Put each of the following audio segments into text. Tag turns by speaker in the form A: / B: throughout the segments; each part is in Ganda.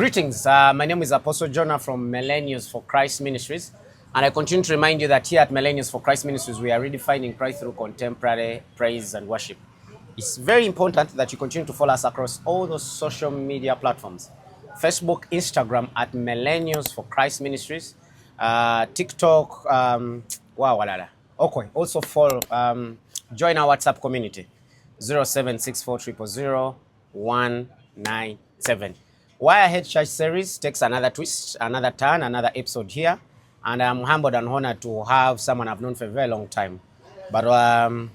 A: Greetings, my name is Apostle Jonah from Millennials for Christ Ministries, and I continue to remind you that here at Millennials for Christ Ministries, we are redefining Christ through contemporary praise and worship. It's very important that you continue to follow us across all those social media platforms. Facebook, Instagram at Millennials for Christ Ministries, TikTok, Okay, also follow, join our WhatsApp community, 0764000197. Why Ahead Church series takes another twist, another turn, another episode here, and I'm humbled and honored to have someone I've known for a very long time, but a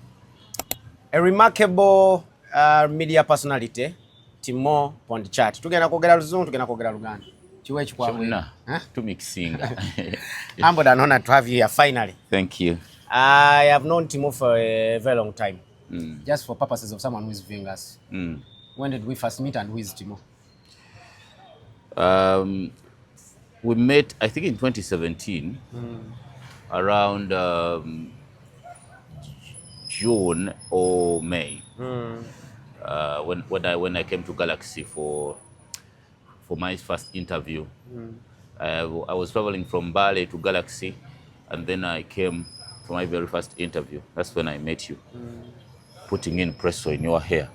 A: remarkable media personality, Timo Pon D'chat. Tugenda kwogera Luzungu, tugenda kwogera Luganda. Chiwe chikwabwe.
B: To mixing.
A: Humbled and honored to have you here finally.
B: Thank you.
A: I have known Timo for a very long time. Just for purposes of someone who is viewing us. When did we first meet and who is Timo?
B: We met, I think, in 2017, around June or May, when I came to Galaxy for my first interview. I was traveling from Bali to Galaxy, and then I came for my very first interview. That's when I met you, putting in presso in your hair.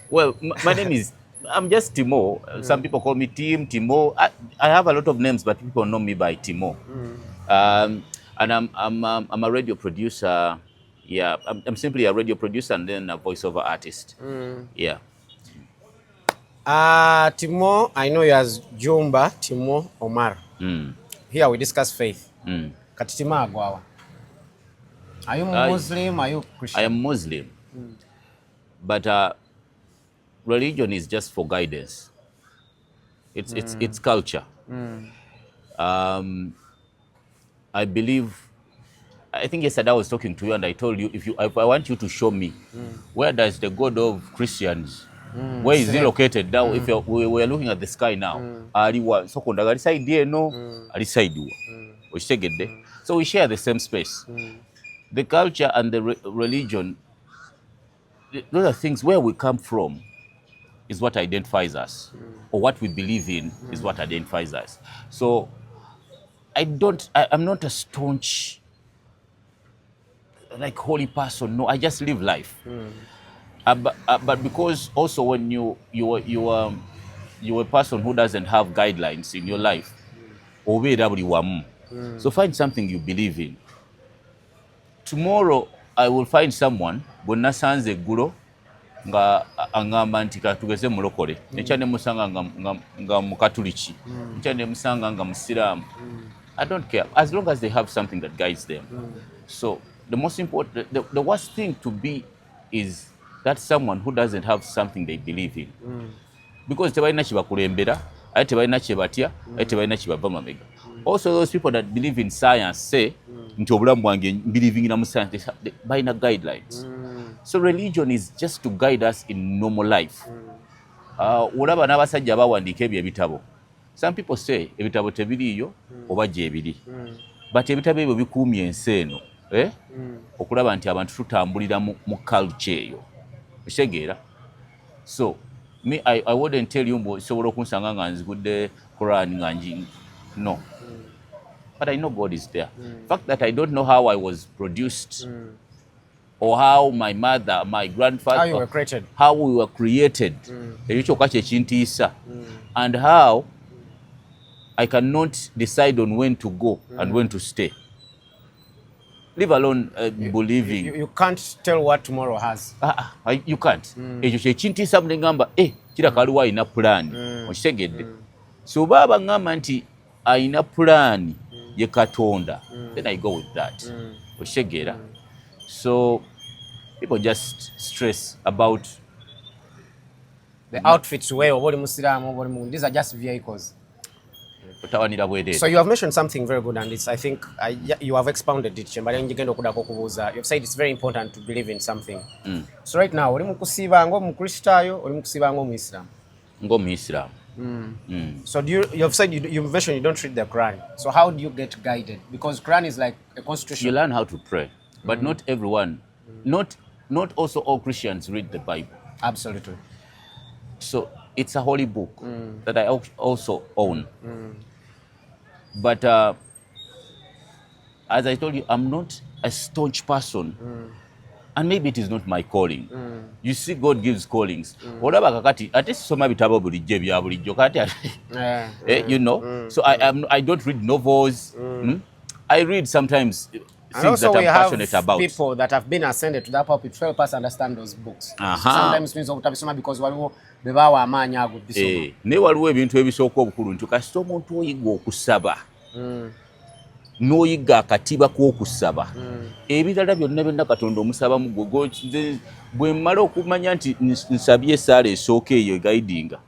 B: Well, my name is, I'm just Timo. Some people call me Timo. I have a lot of names, but people know me by Timo. And I'm a radio producer. Yeah, I'm simply a radio producer and then a voiceover artist. Yeah.
A: Timo, I know you as Jumba Timo Omar. Here we discuss faith. Katitima Agwawa. Are you Muslim? Are you Christian?
B: I am Muslim. But religion is just for guidance. It's culture. I believe, I think yesterday I was talking to you and I told you, if I want you to show me where does the God of Christians, where is he located now? If we are looking at the sky now, so we share the same space. The culture and the religion, those are things where we come from is what identifies us, or what we believe in is what identifies us. So I'm not a staunch, like, holy person. No, I just live life. But because also when you're a person who doesn't have guidelines in your life, so find something you believe in. Tomorrow I will find someone bonasanze guro nga angamba nti katugeze mulokole nekyane musanga nga mukatuliki nekyane musanga nga musiramu. I don't care as long as they have something that guides them. So the most important, the worst thing to be is that someone who doesn't have something they believe in, because tebalina kibakulembera ate tebalina kyebatya ate tebalina kibava mabega. Also those people that believe in science say nti obulamu bwange believing in science, balina guidelines. So religion is just to guide us in normal life. Olaba n'abasajja bawandiika ebyo ebitabo. Some people say ebitabo tebiriyo oba gye biri. But ebitabo ebyo bikuumye ensi eno. Okulaba nti abantu tutambulira mu culture eyo. Okitegeera? So me, I wouldn't tell you sobola okunsanga nga nzigudde Quran nga no. But I know God is there. The fact that I don't know how I was produced, or how my mother, my grandfather,
A: how you were created,
B: how we were created, and how I cannot decide on when to go and when to stay. Leave alone believing.
A: You can't tell what tomorrow has.
B: You can't. Ekyo ngamba kira kaliwo alina plan. Okitegedde. So baba ngamba nti alina plan ye Katonda. Then I go with that. Okitegera. So people just stress about
A: the outfits wear. These are just vehicles. So you have mentioned something very good, and it's, I think you have expounded it. But you have said it's very important to believe in something. So right now, so you have said you mentioned you don't read the Quran. So how do you get guided? Because Quran is like a constitution.
B: You learn how to pray, but not everyone, not also all Christians read the Bible.
A: Absolutely.
B: So it's a holy book that I also own. But as I told you, I'm not a staunch person. And maybe it is not my calling. You see, God gives callings. Olaba kakati ate soma bitabo bulijjo bya bulijjo kati you know. So I don't read novels. I read sometimes
A: And
B: things
A: also
B: that
A: we
B: I'm
A: have
B: passionate about.
A: people that have been ascended to that pulpit to help us understand those books. Sometimes means okutabisoma because waliwo bebawa amaanyi ago bisoma.
B: Ne waliwo ebintu ebisooka obukulu nti kasita omuntu oyiga okusaba n'oyiga akatiba k'okusaba ebirala byonna byonna Katonda omusabamu gwe bwe mmala okumanya nti nsabye essaala esooka eyo egaidinga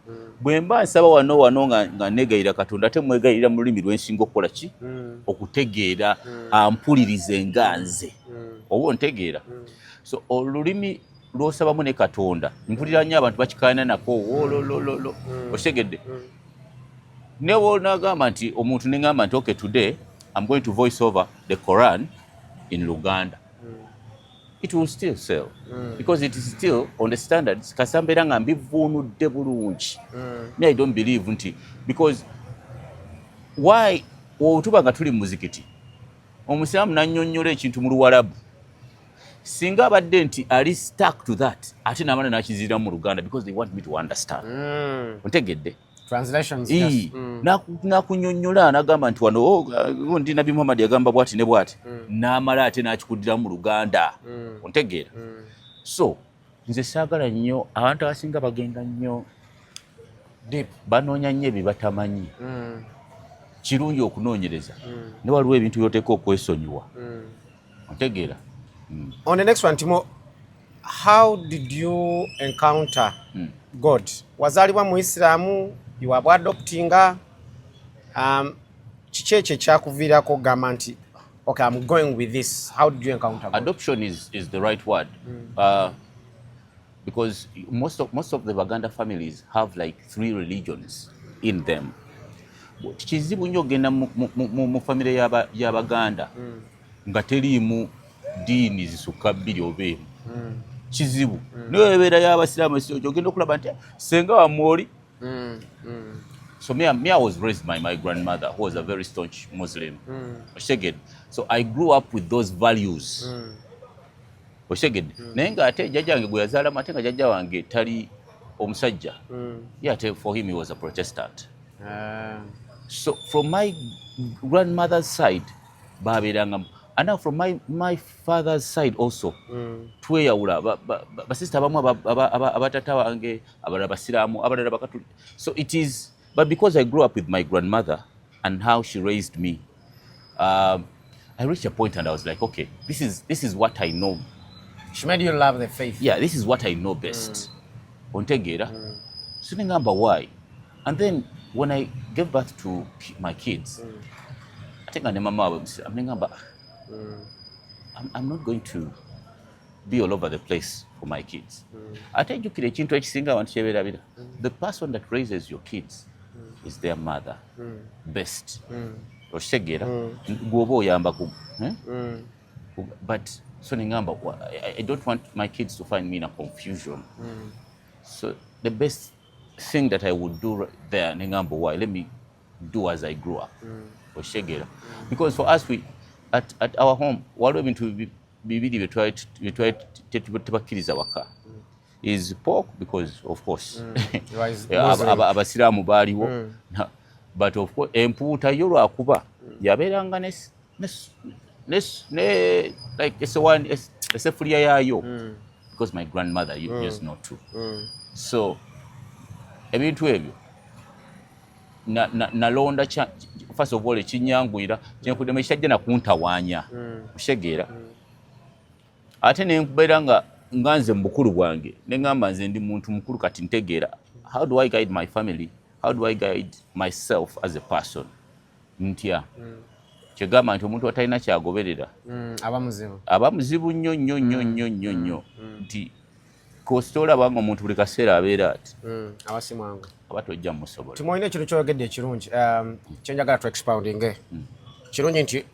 B: bwe mba nsaba wano nga negayira Katonda ate mwegayirira mu lulimi lwensinga okukola ki okutegeera ampulirize nga nze oba ontegeera so olulimi lw'osabamu ne Katonda mpulira nnyo abantu bakikaana nako wololololo otegedde ne woonagamba nti omuntu neŋŋamba nti okay today I'm going to voice over the Quran in Luganda. It will still sell because it is still on the standards. Kasambera nga mbivunudde bulungi. Me I don't believe nti because why otuba nga tuli mu muzikiti omusiraamu nannyonnyola ekintu mu Luwarabu singa abadde nti ali stuck to that ate n'amana n'akizira mu Luganda because they want me to understand. Ontegedde
A: Translations
B: nakunyonnyola n'agamba nti wano ndi Nabi Muhammad yagamba bwati ne bwati n'amala ate n'akikuddira mu Luganda ontegeera so nze saagala nnyo abantu abasinga bagenda nnyo deep banoonya nnyo ebyo batamanyi kirungi okunoonyereza ne waliwo ebintu byoteeka okwesonyiwa ontegeera.
A: On the next one, Timo, how did you encounter God? Wazaliwa Muislamu, you were adoptinga, chicheche chakuvirako gamba nti okay, I'm going with this. How did you encounter God?
B: Adoption is the right word. Because most of the Baganda families have like 3 religions in them. Kizibu nnyo ogenda mu famire y'Abaganda nga teriimu diini zisukka 2 oba emu. Kizibu niwe ebeera y'Abasiraamu ogenda okulaba nti senga wa Moori. So me I was raised by my grandmother who was a very staunch Muslim. So I grew up with those values. Naye nga ate jjajja wange gwe yazaalamu ate nga jjajja wange tali omusajja. For him he was a Protestant. So from my grandmother's side babeeranga and now from my father's side also tweyawula basista abamu abatata wange abalala basiraamu abalala bakatuli. So it is but because I grew up with my grandmother and how she raised me, I reached a point and I was like, okay, this is what I know.
A: She made you love the faith.
B: Yeah, this is what I know best. Ontegeera. So ningamba why? And then when I gave birth to my kids, I think I'm not going to be all over the place for my kids. I tell you, the person that raises your kids is their mother. Best. But so I don't want my kids to find me in a confusion. So the best thing that I would do there, why? Let me do as I grew up. Because for us, at our home, what we try to is pork because of course abasiraamu baaliwo but of course empuuta yo lwakuba yabeeranga ne like esefulya yaayo because my grandmother used not to. So ebintu ebyo nalonda first of all ekinyanguyira kyenkudemu ekijja nakuntawaanya oshegeera ate nenkubeera nga nze mubukulu bwange neŋŋamba nze ndi muntu mukulu kati ntegeera how do I guide my family, how do I guide myself as a person ntya kyegamba nti omuntu atalina kyagoberera aba muzibu nnyo nnyo nnyo nnyo nnyo nnyo nti kosita olabanga omuntu buli kaseera abeera ati
A: abasimwangu
B: aba tojja musobola.
A: Timo, olina ekintu kyoyogedde ekirungi kyenjagala to expounding kirungi nti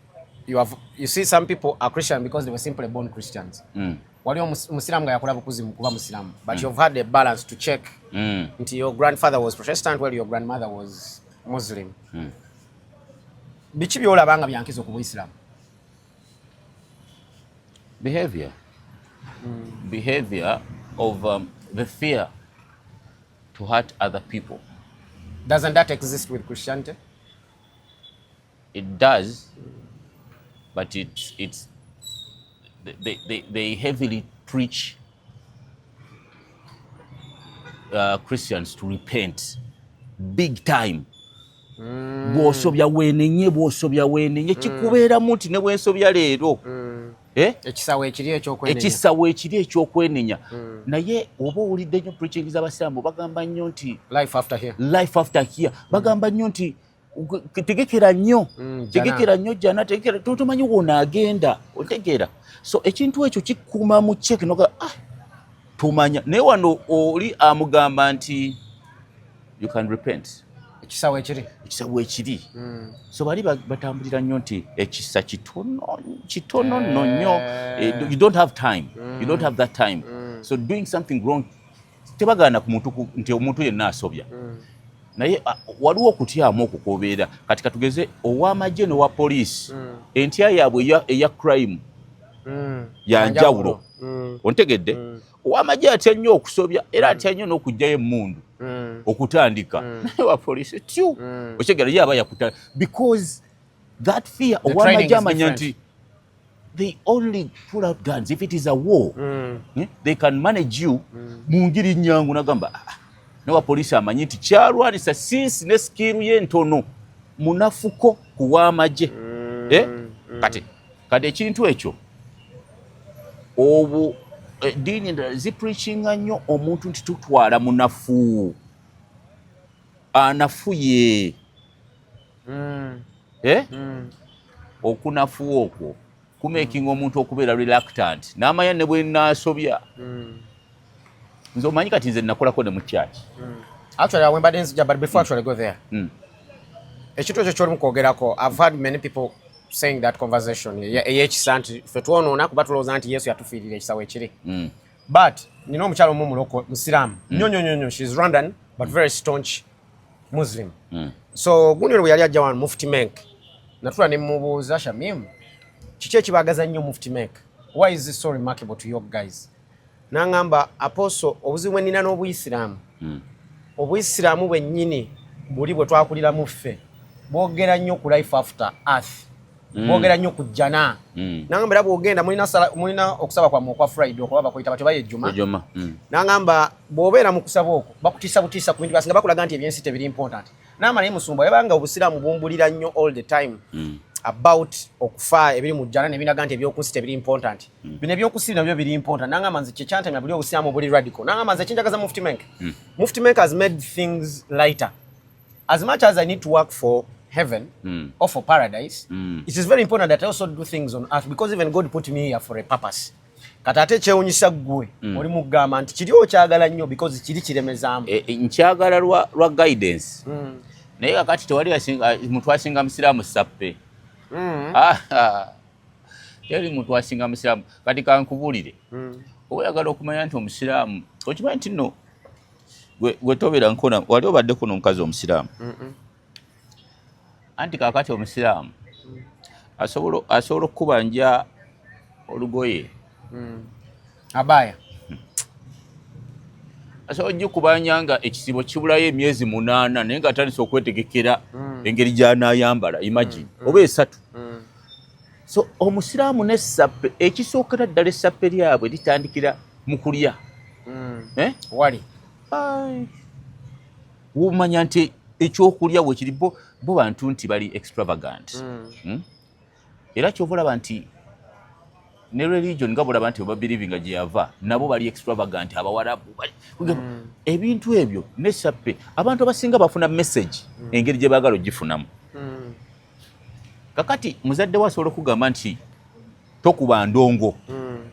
A: you see some people are Christian because they were simply born Christians. wali omusiramu nga yakola bukuzimu kuba musiramu, but you've had a balance to check nti your grandfather was Protestant while your grandmother was Muslim. Biki byolaba nga byankizo ku Buisiramu?
B: Behavior of the fear to hurt other people.
A: Doesn't that exist with Christianity?
B: It does, but they heavily preach Christians to repent big time. Bw'osobya weenenye kikubeeramu nti ne bwensobya leero
A: ekisawo ekiri
B: ekyokwenenya naye oba owulidde nnyo preaching z'abasiraamu bagamba nnyo nti
A: life after here
B: bagamba nnyo nti tegekera nnyo jana tomanyi wonaagenda otegeera. So ekintu ekyo kikuuma mu check noga tumanya naye wano oli amugamba nti you can repent
A: ekisawo ekiri. So bali batambulira nnyo nti ekisa kitono nnyo you don't have that time. So doing something wrong tebagaana ku muntu nti omuntu yenna asobya naye waliwo okutyamu okukobeera kati katugeze ow'amagye n'owa poliisi entya yaabwe eya crime yanjawulo ontegedde. Ow'amagye atya nnyo okusobya era atya nnyo n'okugjayo emmundu okutandika naye wa poliisi tyu okyegera ye aba yakuta because that fear ow'amagye amanya nti they only pull out guns if it is a war. They can manage you mu ngiri nnyangu nagamba nawa poliisi amanyi nti kyalwanisa sinsi ne skiru ye ntono munafuko ku w'amagye. Kati ekintu ekyo obwo eddiini endala zipreachinga nnyo omuntu nti tutwala munafu anafuye okunafuwa okwo kumakinga omuntu okubeera reluctant n'amanya ne bwe naasobya. Nze omanyi kati nze nakolako ne mu church. Actually, I remember this, but before I actually go there, ekintu ekyo kyolimu kwogerako, I've had many people saying that conversation ey'ekisa nti ffe twonoona kuba tulowooza nti Yesu yatufiirira ekisawo ekiri. But nina omukyalo omu muloko musiraamu nnyo, she's Rwandan but very staunch Muslim. So gundi bwe yali ajja wano Mufti Menk natula ne mubuuza Shamim, kiki ekibagaza nnyo Mufti Menk? Why is this so remarkable to you guys? Nangamba apostle obuzibu ennina n'Obuyisiraamu. Obuyisiraamu bwennyini buli bwe twakuliramu ffe bwogera nnyo ku life after earth. Bwogera nnyo ku jana. Nangamba era bwogenda mulina okusaba kwammwe okwa Friday okuba bakuyita batyo baye ejjuma. Nangamba bw'obeera mu kusaba okwo bakutiisa butiisa ku bintu basinga bakulaga nti ebyensi tebiri important. Naamala ye musumba yabanga Obusiraamu bumbulira nnyo all the time about okufa ebiri mu jana nebinaga nti ebyokunsi tebiri important. Bino ebyokunsi nabyo biri important. Nangamba nze kyekyantamya buli Obusiraamu buli radical. Nangamba nze kinjagaza Mufti Menk. Mufti Menk has made things lighter. As much as I need to work for heaven or for paradise, it is very important that I also do things on earth because even God put me here for a purpose. Katate kyewunyisa ggwe oli mugamba nti kiri okyagala nnyo because kiri kiremezaamu.
B: Nkyagala lwa guidance. Naye kakati tewali muntu asinga musiraamu sappe. Teri muntu asinga musiraamu kati kankubulire. Oyagala okumanya nti omusiraamu okimanyi nti nno gwe tobeera nkona wali obadde kuno omukazi omusiraamu. Anti kakati omusiraamu asobola okukubanja olugoye
A: abaya
B: asobola nnyo okubanja nga ekisibo kibulayo emyezi 8 naye nga atandise okwetegekera engeri gy'anaayambala imagine oba 3. So omusiraamu n'essappe ekisookera ddala essappe lyabwe litandikira mu kulya.
A: Wali
B: womanya nti ekyokulya bwe kiri bo bantu nti bali extravagant. Era kyova olaba nti ne religion nga bolaba nti oba believing gye yava nabo bali extravagant abawarabu ebintu ebyo n'essappe abantu abasinga bafuna message engeri gye baagala ogifunamu. Kakati muzadde wa asobola okugamba nti tokuba ndongo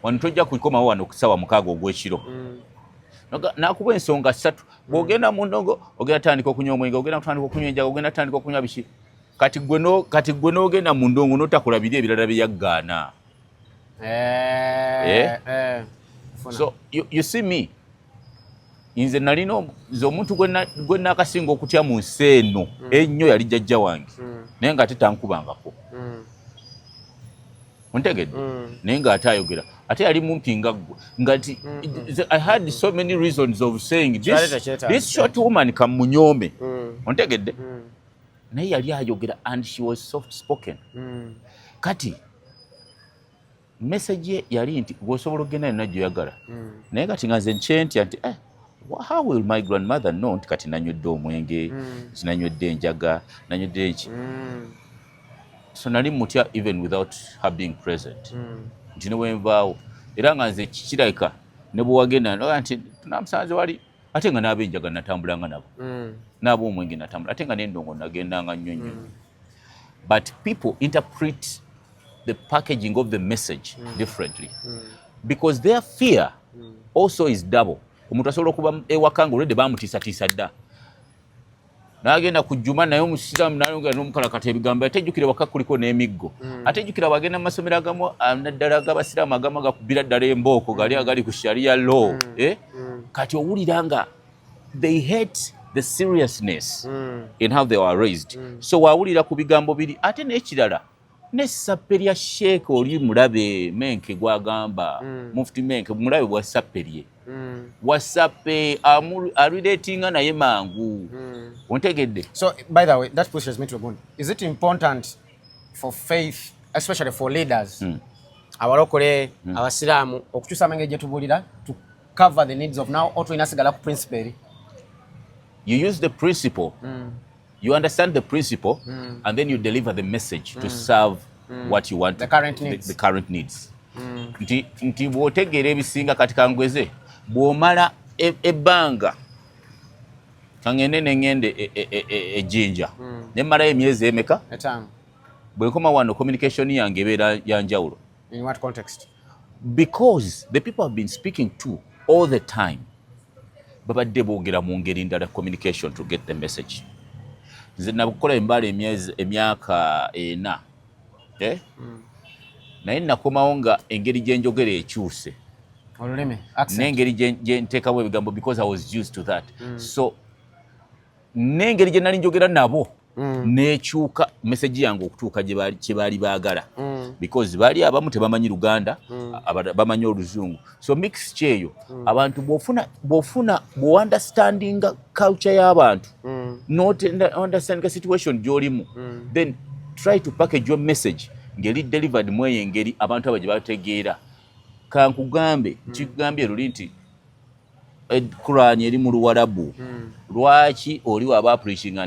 B: wano tojja kukomawo wano okusawa 6 ogw'ekiro. Nakuba ensonga 3 bw'ogenda mu ndongo ogenda tandika okunywa omwenge ogenda tandika okunywa enjaga ogenda tandika okunywa biki kati gwe n'ogenda mu ndongo n'otakulabira ebirala bye yaggaana. So you see me, nze nalino nze omuntu gwe nakasinga okutya mu nsi eno ennyo yali jjajja wange naye ng'ate tankubangako ontegedde naye ng'ate ayogera ate yali mumpi nga ggwe ngati I had so many reasons of saying this short woman kamunyome ontegedde naye yali ayogera and she was soft spoken kati message ye yali nti gwosobola okugenda yonna gyoyagala naye kati nga nze nkyentya nti how will my grandmother know nti kati nanywedde omwenge nanywedde enjaga nanywedde eki so nali mutya even without her being present nti newenvaawo era nga nze kirabika ne bwe wagenda nti tunamusanze wali ate nga n'ab'enjaga natambulanga nabo n'ab'omwenge natambula ate nga n'endongo nagendanga nnyo nnyo but people interpret the packaging of the message differently because their fear also is double. Omuntu asobola okuba ewaka ng'olwedde baamutiisatiisa dda n'agenda ku jjuma naye omusiraamu n'ayongera n'omukalakata ebigambo atejjukira waka kuliko n'emiggo atejjukira wagenda mu masomero agamu naddala ag'abasiraamu agamu agakubira ddala embooko gali agali ku sharia law kati owulira nga they hate the seriousness in how they were raised so wawulira ku bigambo biri ate n'ekirala n'essappe lya sheeka oli mulabe menke gwagamba mufti menke mulabe bwa sappe lye wasappe alulatinga naye mangu ontegedde.
A: So by the way that pushes me to go. Is it important for faith especially for leaders abalokole abasiraamu okukyusa amenge gye tubulira to cover the needs of now or to inasigala ku principle?
B: You use the principle you understand the principle and then you deliver the message to serve what you want
A: the current needs,
B: the current needs. Nti bw'otegeera ebisinga kati kangweze bw'omala ebbanga kangende nengende ejjinja nemalayo emyezi emeka bwe nkoma wano communication yange ebeera ya njawulo.
A: In what context?
B: Because the people I've been speaking to all the time babadde boogera mu ngeri ndala communication to get the message. Nze nakukola embala emyaka 4 naye nakomawo nga engeri gye njogera ekyuse
A: olulimi
B: n'engeri gye nteekawo ebigambo because I was used to that so n'engeri gye nali njogera nabo n'ekyuka message yange okutuuka gye baali baagala because baali abamu tebamanyi Luganda bamanyi Oluzungu so mixture eyo abantu bw'ounderstandinga culture y'abantu not understanding situation gy'olimu then try to package your message ngeri delivered mweyo engeri abantu abo gye bategeera kankugambe kigambye luli nti Quran eri mu Luwarabu lwaki oli waba preaching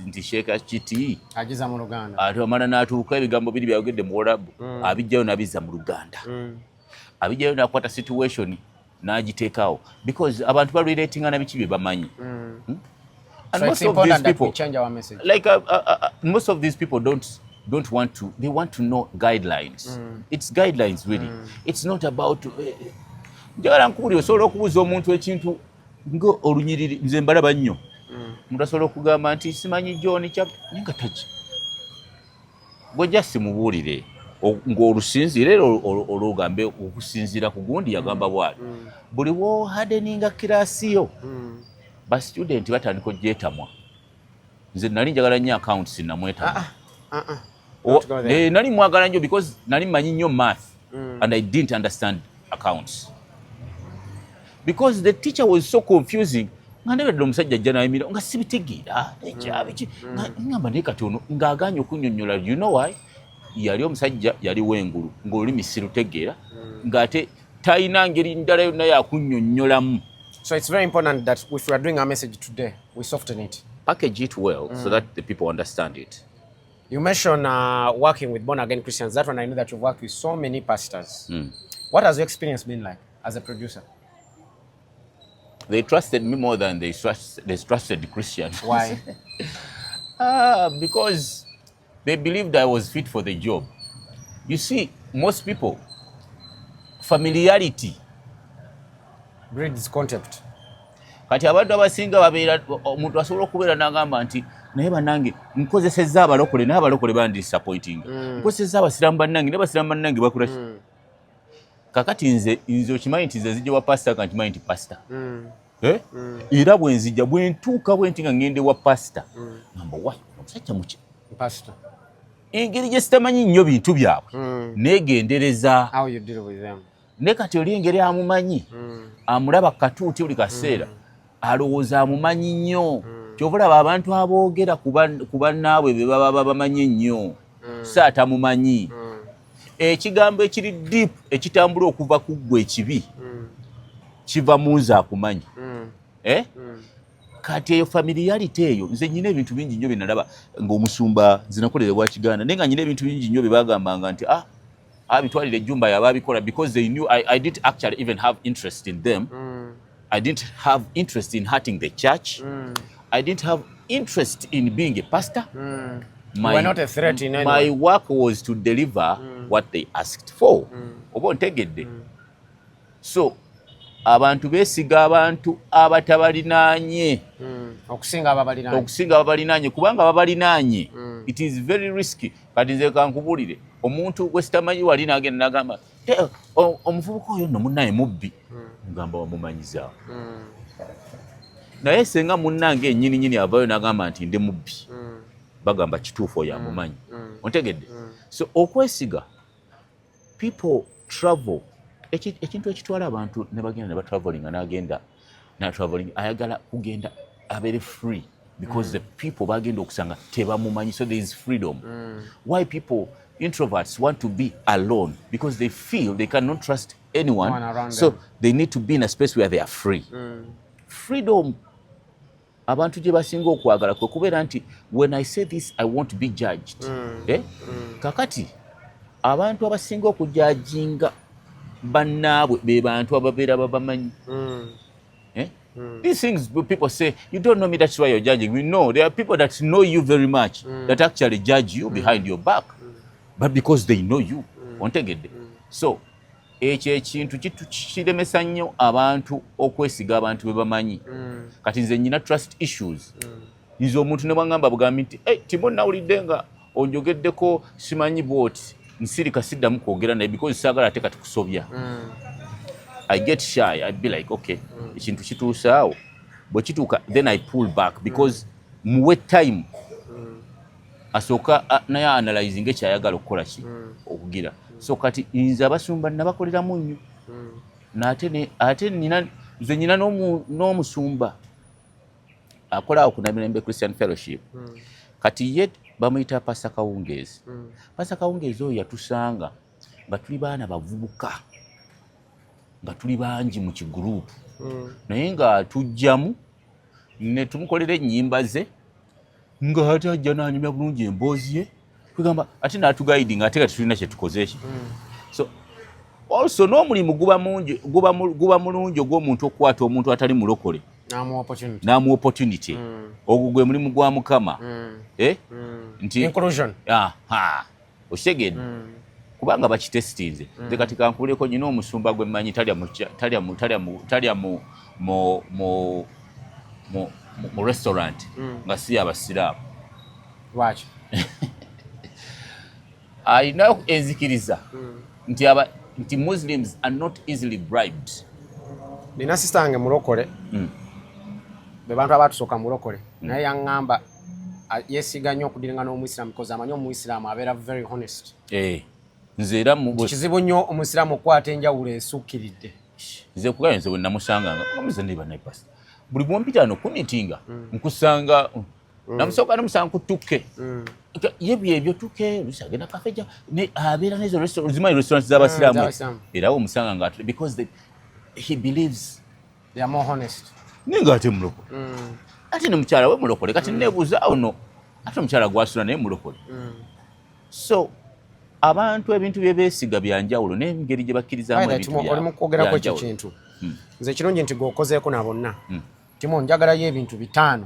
B: nti sheeka kiti
A: agiza mu Luganda
B: ate amala n'atuuka ebigambo biri byayogedde mu Luwarabu abijjayo n'abizza mu Luganda abijjayo n'akwata situation n'agiteekawo because abantu baliratinga na biki bye bamanyi and
A: so
B: most
A: it's
B: of these people
A: change our message
B: like most of these people don't want to, they want to know guidelines it's guidelines really it's not about njagala nkuwulira osobola okubuuza omuntu ekintu nga olunyiriri nze mbalaba nnyo omuntu asobola okugamba nti simanyi John nga taki gwejja simubuulire ng'olusinziira era olwogambe okusinziira ku gundi yagamba bwali buli wohadeninga kirasiyo basitudenti batandika ogyetamwa nze nali njagala nnyo accounts namwetamwa nali mwagala nnyo because nali manyi nnyo math and I didn't understand accounts because the teacher was so confusing nga ndebedde omusajja ajja nayimira nga sibitegeera ekyabiki ngamba naye kati ono ng'aganya okunnyonnyola you know why yali omusajja yali wengulu ng'olulimi sirutegeera ng'ate talina ngeri ndala yonna yakunnyonnyolamu.
A: So it's very important that if we are doing our message today we soften it,
B: package it well so that the people understand it.
A: You mentioned working with born again Christians. That one I know that you've worked with so many pastors. What has your experience been like as a producer?
B: They trusted me more than they trusted Christians.
A: Why?
B: Because they believed I was fit for the job. You see, most people, familiarity
A: breeds contempt.
B: Kati abantu abasinga babeera omuntu asobola okubeera n'agamba nti naye bannange nkozesezza abalokole naye abalokole bandi disappointing nkozesezza abasiraamu bannange naye abasiraamu bannange bakola kakati nze okimanyi nti nze nzija wa pasita kanti manyi nti pasita era bwe nzija bwe ntuuka bwe nti nga ngende wa pasita ngamba wayi omusajja muki
A: pastor
B: engeri gye sitamanyi nnyo bintu byabwe neegendereza
A: how you deal with them
B: ne kati oli engeri amumanyi amulaba katuuti buli kaseera alowooza amumanyi nnyo kyova olaba abantu aboogera ku bannaabwe be baba bamanyi ennyo so atamumanyi ekigambo ekiri deep ekitambula okuva ku ggwe ekibi kiva mu nze akumanyi kati eyo familiarity eyo nze nyina ebintu bingi nnyo bye nalaba ng'omusumba zinakolerwa Kiganda naye nga nyina ebintu bingi nnyo bye bagambanga nti bitwalire ejjumba yaba abikola because they knew I didn't actually even have interest in them. I didn't have interest in hurting the church. I didn't have interest in being a pastor.
A: You were not a threat in any
B: my
A: way.
B: work was to deliver what they asked for. Oba ontegedde. So abantu beesiga abantu abatabalinaanye
A: okusinga
B: ababalinaanye kubanga ababalinaanye it is very risky. Kati nze kankubulire omuntu gwe sitamanyi wali n'agenda n'agamba omuvubuka oyo nno munnaye mubbi ngamba wamumanyizaawo naye senga munnange ennyini avayo n'agamba nti ndi mubbi bagamba kituufu oyo amumanyi ontegedde. So okwesiga people travel ekintu ekitwala abantu ne bagenda ne batravelinga n'agenda traveling ayagala kugenda abeere free because the people bagenda okusanga tebamumanyi so there is freedom. Why people introverts want to be alone because they feel they cannot trust anyone so they need to be in a space where they are free. Freedom abantu gye basinga okwagala kwe kubeera nti when I say this I won't be judged. Kakati abantu abasinga okujajinga bannaabwe be bantu ababeera babamanyi. These things people say, you don't know me, that's why you're judging. We know there are people that know you very much that actually judge you behind your back. But because they know you. Ontegedde. So, ekyo ekintu kiremesa nnyo abantu okwesiga abantu be bamanyi. Kati nze nnyina trust issues. Nze omuntu ne bwangamba bugambi nti Timo nawulidde nga onjogeddeko simanyi bwoti nsirika siddamu kwogera naye because saagala ate kati kusobya. I get shy. I'd be like, okay, ekintu kituuse awo. Bwe kituuka, then I pull back because muwe time asooka naye analyzing ekyayagala okukola ki okugira. So kati nze abasumba nabakoleramu nnyo. Ate nze nyina n'omusumba akola awo ku Namirembe Christian Fellowship. Kati ye bamuyita Pastor Kawungeezi. Pastor Kawungeezi oyo yatusanga nga tuli baana bavubuka nga tuli bangi mu kigurupu naye nga tujjamu ne tumukolera ennyimba ze nga ate ajja n'anyumya bulungi emboozi ye kwegamba ate n'atugaiding ate nga tetulina kye tukozeeki. So also n'omulimu guba mulungi ogw'omuntu okukwata omuntu atali mulokole n'amu opportunity ogwo gwe mulimu gwa Mukama nti
A: inclusion
B: okitegedde kubanga bakitestinze nze kati kankuleko nyina omusumba gwe mmanyi talya mu restaurant nga si abasiraamu.
A: Lwaki?
B: Alina enzikiriza nti Muslims are not easily bribed.
A: Nina sister wange mulokole be bantu abatusooka mulokole naye yaŋŋamba yeesiga nnyo okudiringa n'omuyisiraamu because amanyi omuyisiraamu abeera very honest.
B: Nze era
A: kizibu nnyo omusiraamu okukwata enjawulo esukkiridde.
B: Nze kugaya nze bwe namusanganga omuze ndiba naye pastor buli bwompita no kumitinga nkusanga namusooka namusanga ku tukke ye byebyo tukke bisagenda kafeja ne abeera n'ezo restaurants z'abasiraamu era omusanga nga because he believes
A: they are more honest.
B: Ninga ate mulokole ate ne mukyala we mulokole kati nebuuza ono ate omukyala gwasula naye mulokole. So abantu ebintu bye beesiga byanjawulo n'engeri gye bakkirizamu ebintu byabwe.
A: Oli mu kwogerako ekyo kintu nze kirungi nti gw'okozeeko na bonna. Timo njagalayo ebintu 5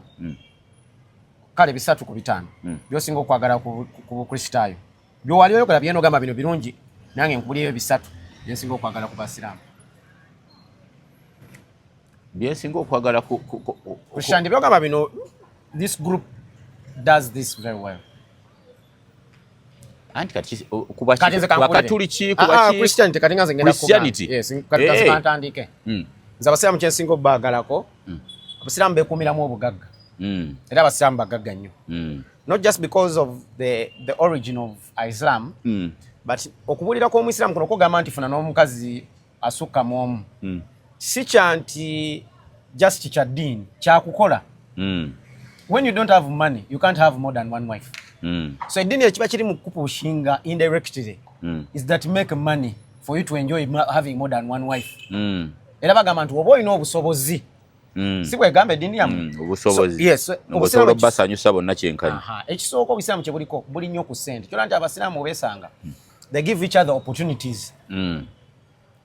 A: kale 3 ku 5 by'osinga okwagala ku bukristaayo by'owali oyogera byenogamba bino birungi nange nkubuliyo 3 byensinga okwagala ku basiraamu.
B: Byensinga okwagala ku
A: Christian byogamba bino this group does this very well.
B: anti kati
A: Kati nze kankulire.
B: Katoliki kuba ki
A: Christianity kati nga nze ngenda
B: Christianity.
A: Yes, kati kazi kantandike. Nze abasiraamu kyensinga obbagalako. Abasiraamu beekuumiramu obugagga. Era abasiraamu bagagga nnyo. Not just because of the origin of Islam, but okubuulira kw'omuyisiraamu kuno kugamba nti funa n'omukazi asukka mu omu. Si kya nti just kya ddiini, kyakukola. When you don't have money, you can't have more than one wife. So eddiini ekiba kiri mu kupushinga indirectly is that make money for you to enjoy having more than one wife. Era bagamba nti oba olina obusobozi. Si bwegamba eddiini yammwe.
B: Obusobozi.
A: Yes.
B: Obusobozi basanyusa bonna kyenkanya.
A: Ekisooka obusiraamu kye buliko buli nnyo ku ssente. Kyola nti abasiraamu obeesanga. They give each other opportunities.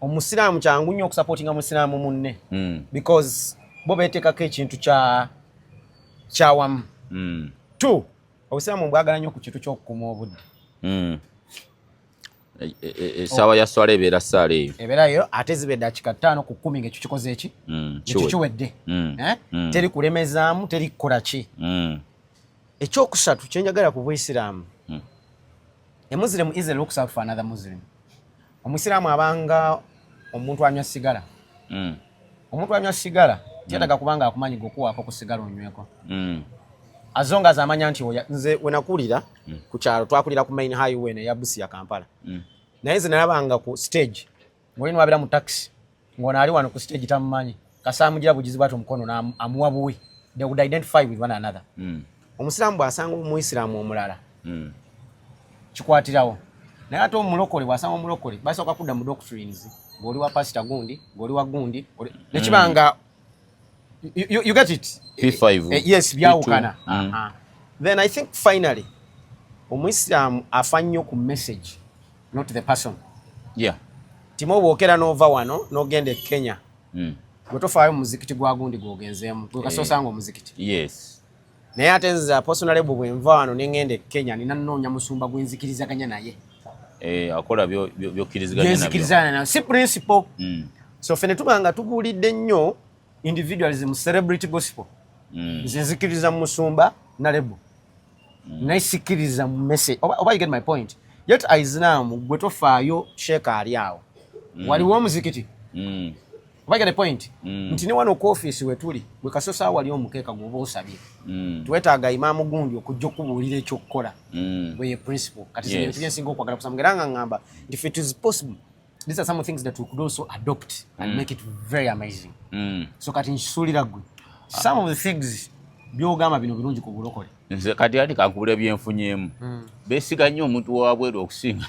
A: Omusiraamu kyangu nnyo okusupportinga musiraamu munne. Because bo beeteekako ekintu kyawamu. Two, obusiraamu bwagala nnyo ku kintu ky'okukuuma obudde.
B: Essaawa ya swala ebeera ssaala eyo.
A: Ebeerayo ate ziba eddakiika 5 ku 10 ng'ekyo kikoze eki? Ekyo kiwedde. Teri kulemezaamu, teri kukola ki. Ekyokusatu kye njagala ku bw'Isiraamu. A Muslim is a looks out for another Muslim. Omusiraamu abanga omuntu anywa sigala. Omuntu anywa sigala kyetaga kubanga akumanyi gokuwaako ku sigala onyweko. Azonga azamanya nti nze wenakulira ku kyalo twakulira ku main highway ne ya Busia Kampala. Naye nze nalabanga ku stage ng'olina wabira mu taxi ng'ono ali wano ku stage tamumanyi kasaamugira bugizi bwati omukono amuwa buwi. They would identify with one another. Omusiraamu bw'asanga omuyisiraamu omulala kikwatirawo. Naye ate omulokole bw'asanga omulokole basooka kudda mu doctrines ng'oli wa pasita gundi ng'oli wa gundi nekibanga you get it?
B: P5.
A: Yes, byawukana. Then I think finally omuyisiraamu afa nnyo ku message not the person.
B: Yeah.
A: Timo bwokera n'ova wano n'ogenda e Kenya. Gwe tofaayo mu muzikiti gwa gundi gw'ogenzeemu gwe kasoosanga omuzikiti.
B: Yes.
A: Naye ate nze personally bwe nva wano ne ngenda e Kenya nina nnoonya musumba gwe nzikirizaganya naye.
B: Akola byokkiriziganya
A: nabyo. Si principle. So fene tubanga tubuulidde nnyo individualism celebrity gospel. Nze nzikiriza mu musumba na lebo. Naye sikiriza mu message. Oba you get my point. Yet Islam gwe tofaayo sheekh ali awo. Waliwo omuzikiti. Oba you get the point. Nti ne wano ku office we tuli bwe kasosa wali omukeeka gwoba osabye. Twetaaga imaamu gundi okujja okubuulira ekyokukola. Bwe principle. Kati zino ebintu byensinga okwagala kusanga nga ngamba if it is possible these are some things that we could also adopt and make it very amazing. So kati nsuulira gwe some of the things byogamba bino birungi ku bulokole.
B: Nze kati ati kankubula byenfunyeemu. Beesiga nnyo omuntu wabweru okusinga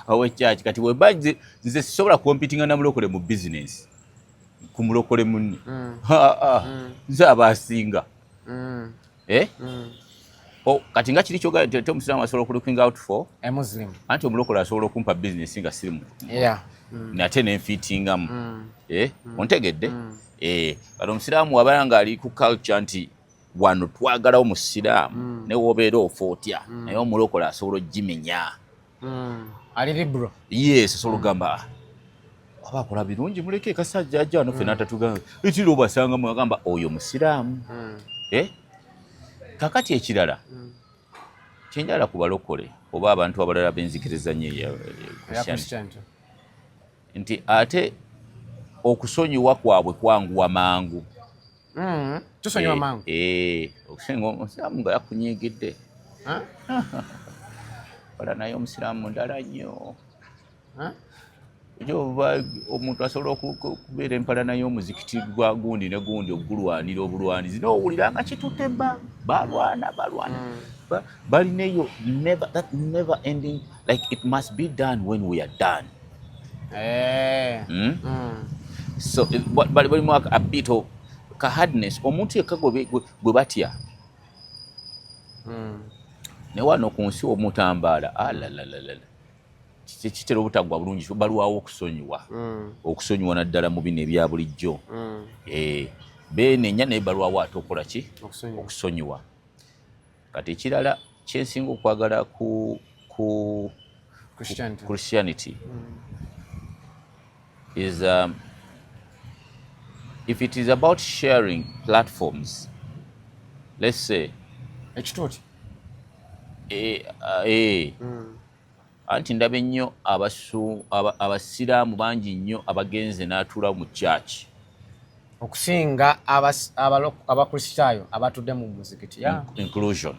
B: ow'ekyaki kati weba nze sisobola competinga na mulokole mu business ku mulokole munne. Nze abasinga. Kati nga kiri kyoga te omusiraamu asobola okulooking out for
A: a Muslim.
B: Anti omulokole asobola okumpa business nga siri mu. Nate nenfiitingamu. Ontegedde? Kati omusiraamu wabala nga ali ku culture nti wano twagalawo musiraamu ne wobeera ofa otya naye omulokole asobola ogimenya.
A: Ali liberal.
B: Yes, asobola ogamba aba akola birungi muleke kasajja ajja wano ffenna tatugamba ekiro obasanga mwagamba oyo musiraamu. Kakati ekirala kyenjala ku balokole oba abantu abalala benzikiriza nnyo Christianity nti ate okusonyiwa kwabwe kwanguwa mangu.
A: Tusonyiwa mangu.
B: Okusinga omusiraamu nga yakunyiigidde. Wala naye omusiraamu ndala nnyo. Oba omuntu asobola okubeera empalana y'omuzikiti gwa gundi ne gundi ogulwanira obulwanizi n'owulira nga kitutte balwana balina eyo that never ending like it must be done when we are done. So balimu a bit of hardness omuntu yekka gwe batya. Ne wano ku nsi omutambaala alalalala kitera obutagwa bulungi balwawo okusonyiwa naddala mu bino ebya bulijjo. Beenenya naye balwawo ate okola ki okusonyiwa. Kati ekirala kyensinga okwagala ku Christianity is if it is about sharing platforms, let's say
A: ekituuti
B: anti ndabe nnyo abasiraamu bangi nnyo abagenze n'atuula mu church
A: okusinga abakristaayo abatudde mu muzikiti.
B: Inclusion.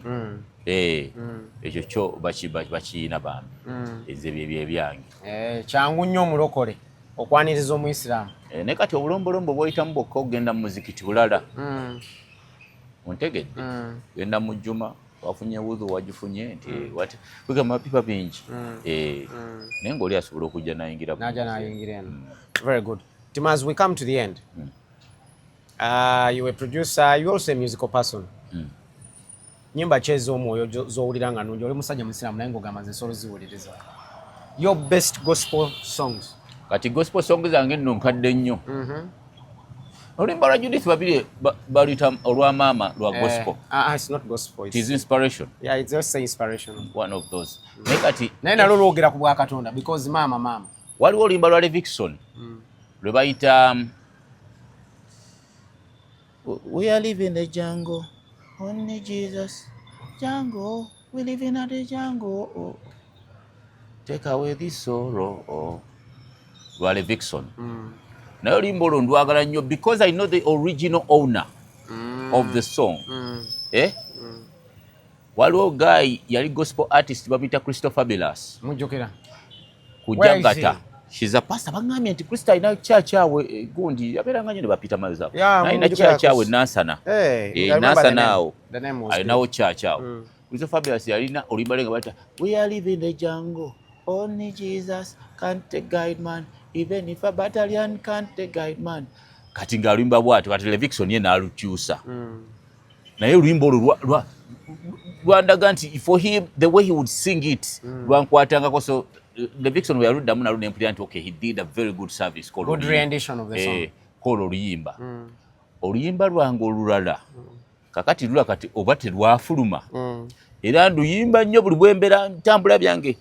B: Ekyo kyo bakiyina bambi. Ezo byebyange.
A: Kyangu nnyo omulokole okwaniriza omuyisiraamu.
B: Ne kati obulombolombo bw'oyitamu bwokka okugenda mu muzikiti bulala. Ontegedde? Genda mu jjuma wafunye wudhu wagifunye nti kwegamba mapipa bingi. Naye ng'oli asobola okujja n'ayingira.
A: N'ajja n'ayingira eno. Very good. Timo, as we come to the end, you a producer, you also a musical person. Nyimba ki ez'omwoyo z'owulira nga nnungi? Oli musajja musiraamu naye ng'ogamba nze nsolo ziwuliriza. Your best gospel songs?
B: Kati gospel songs zange nno nkadde nnyo. Oluyimba lwa Judith Babirye baluyita olwa maama lwa gospel.
A: It's not gospel.
B: It is inspiration.
A: Yeah, it's just inspiration.
B: One of those. Naye kati
A: naye nalwo lwogera ku bwa Katonda because maama.
B: Waliwo oluyimba lwa Levikson lwe bayita We are living in the jungle. Only Jesus. Jungle. We live in the jungle. Oh. Take away this sorrow. Lwa Levikson. Naye oluyimba olwo ndwagala nnyo because I know the original owner of the song. Waliwo guy yali gospel artist bamuyita Christopher Bellas.
A: Mujjukira.
B: Kujangata. She's a pastor. Bangambye nti Kristo alina church awe gundi yabeeranga nnyo ne bapita mazi awo. Alina church awe Nansana. Nansana awo. Alinawo church awo. Christopher Bellas yalina oluyimba lwe nga bayita We are living in the jungle. Only Jesus can't guide man. Even if a battalion can't guide man. Kati ng'aluyimba bw'atyo kati Levikson ye n'alukyusa. Naye oluyimba olwo lwandaga nti for him the way he would sing it lwankwatangako. So Levikson we yaruddamu nalwo nempulira nti okay, he did a very good service.
A: Good rendition of the song.
B: Kola oluyimba. Oluyimba lwange olulala kakati lula kati oba terwafuluma. Era nduyimba nnyo buli bwembeera ntambula byange.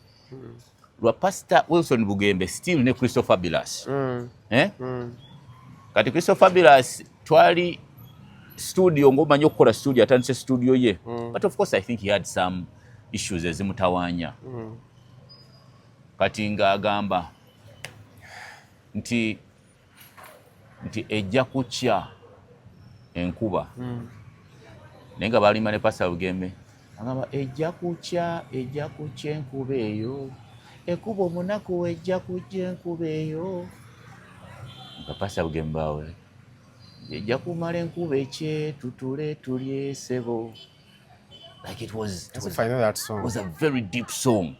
B: Lwa Pastor Wilson Bugembe still ne Christopher Bellas. Kati Christopher Bellas twali studio ng'omanyi okukola studio atandise studio ye. But of course I think he had some issues ezimutawaanya. Kati ng'agamba nti ejja kukya enkuba. Naye nga balima ne Pastor Bugembe agamba ejja kukya enkuba eyo. Ekuba omunaku ejja kujja enkuba eyo. Nga Pastor Bugembe awe ejja kumala enkuba tutule tulye sebo. Like it was
A: I know that song.
B: It was a very deep song.